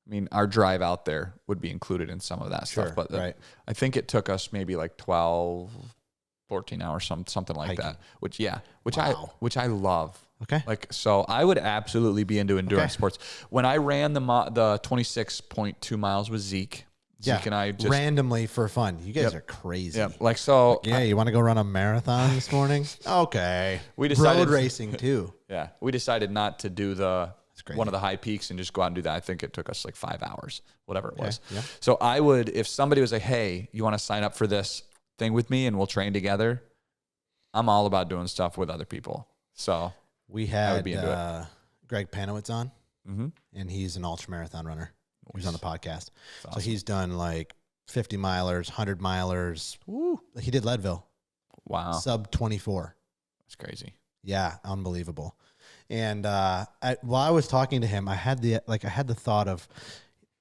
I mean, our drive out there would be included in some of that stuff, but right. I think it took us maybe like 12, 14 hours, something like hiking. that, which I love. Okay. Like, so I would absolutely be into endurance sports. When I ran the 26.2 miles with Zeke and I just randomly for fun. You guys are crazy. Yeah. Like, so yeah, you want to go run a marathon this morning? Okay. We decided road racing too. Yeah. We decided not to do one of the high peaks and just go out and do that. I think it took us like 5 hours, whatever it was. Yeah. So I would, if somebody was like, hey, you want to sign up for this thing with me and we'll train together, I'm all about doing stuff with other people. So we had Greg Panowitz on, and he's an ultra marathon runner. He's on the podcast. Awesome. So he's done like 50 milers, 100 milers. Woo. He did Leadville. Wow. Sub 24. That's crazy. Yeah. Unbelievable. And while I was talking to him, I had the thought of,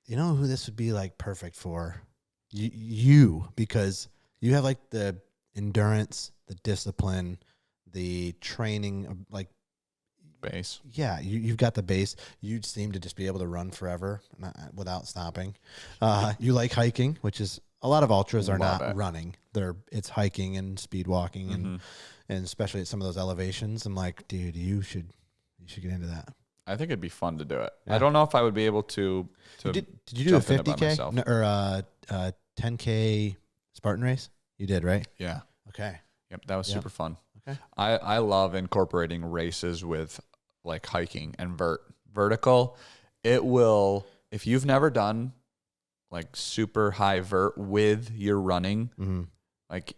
who this would be like perfect for? You, because you have like the endurance, the discipline, the training, like base. Yeah, you've got the base. You seem to just be able to run forever without stopping. You like hiking, which is a lot of ultras are not running. It's hiking and speed walking and especially at some of those elevations. I'm like, dude, you should get into that. I think it'd be fun to do it. Yeah. I don't know if I would be able to did you do a 50K or a 10K Spartan race? You did, right? Yeah. Okay. Yep, that was super fun. Okay. I love incorporating races with like hiking and vertical. It will, if you've never done like super high vert with your running, like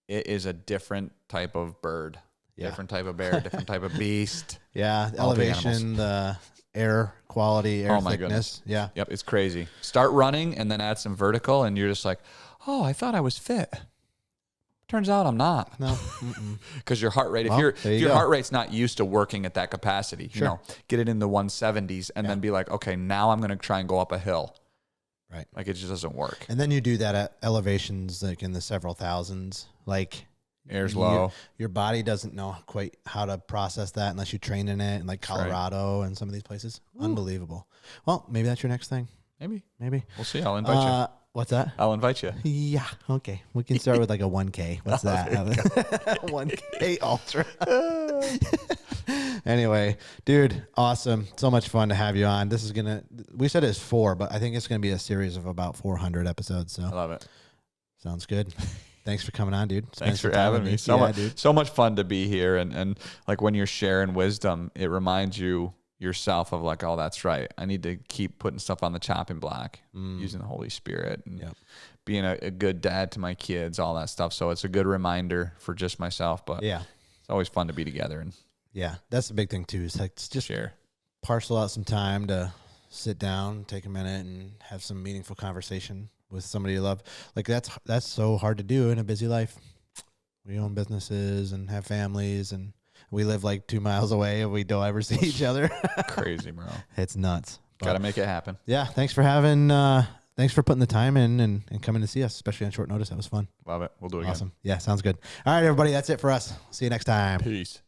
it is a different type of bird, different type of bear, different type of beast. Yeah. Elevation, the air quality, air thickness. Goodness. Yeah. Yep. It's crazy. Start running and then add some vertical and you're just like, oh, I thought I was fit. Turns out I'm not. No. Because your heart rate, if your heart rate's not used to working at that capacity, get it in the 170s and then be like, okay, now I'm going to try and go up a hill. Right. Like it just doesn't work. And then you do that at elevations like in the several thousands, like air's low. Your body doesn't know quite how to process that unless you train in it, and like Colorado and some of these places. Ooh. Unbelievable. Well, maybe that's your next thing. Maybe. We'll see. I'll invite you. What's that? I'll invite you. Yeah. Okay. We can start with like a 1K. What's that? 1K ultra. Anyway, dude, awesome. So much fun to have you on. This is we said it's 4, but I think it's going to be a series of about 400 episodes. So I love it. Sounds good. Thanks for coming on, dude. Thanks for having me. So much fun to be here. And like when you're sharing wisdom, it reminds you yourself of like, oh, that's right. I need to keep putting stuff on the chopping block, using the Holy Spirit and being a good dad to my kids, all that stuff. So it's a good reminder for just myself, but it's always fun to be together. And that's the big thing too, is like just share, parcel out some time to sit down, take a minute and have some meaningful conversation with somebody you love. Like that's so hard to do in a busy life. We own businesses and have families, and we live like 2 miles away and we don't ever see each other. Crazy, bro. It's nuts. Got to make it happen. Yeah. Thanks for putting the time in and coming to see us, especially on short notice. That was fun. Love it. We'll do it again. Awesome. Yeah. Sounds good. All right, everybody. That's it for us. See you next time. Peace.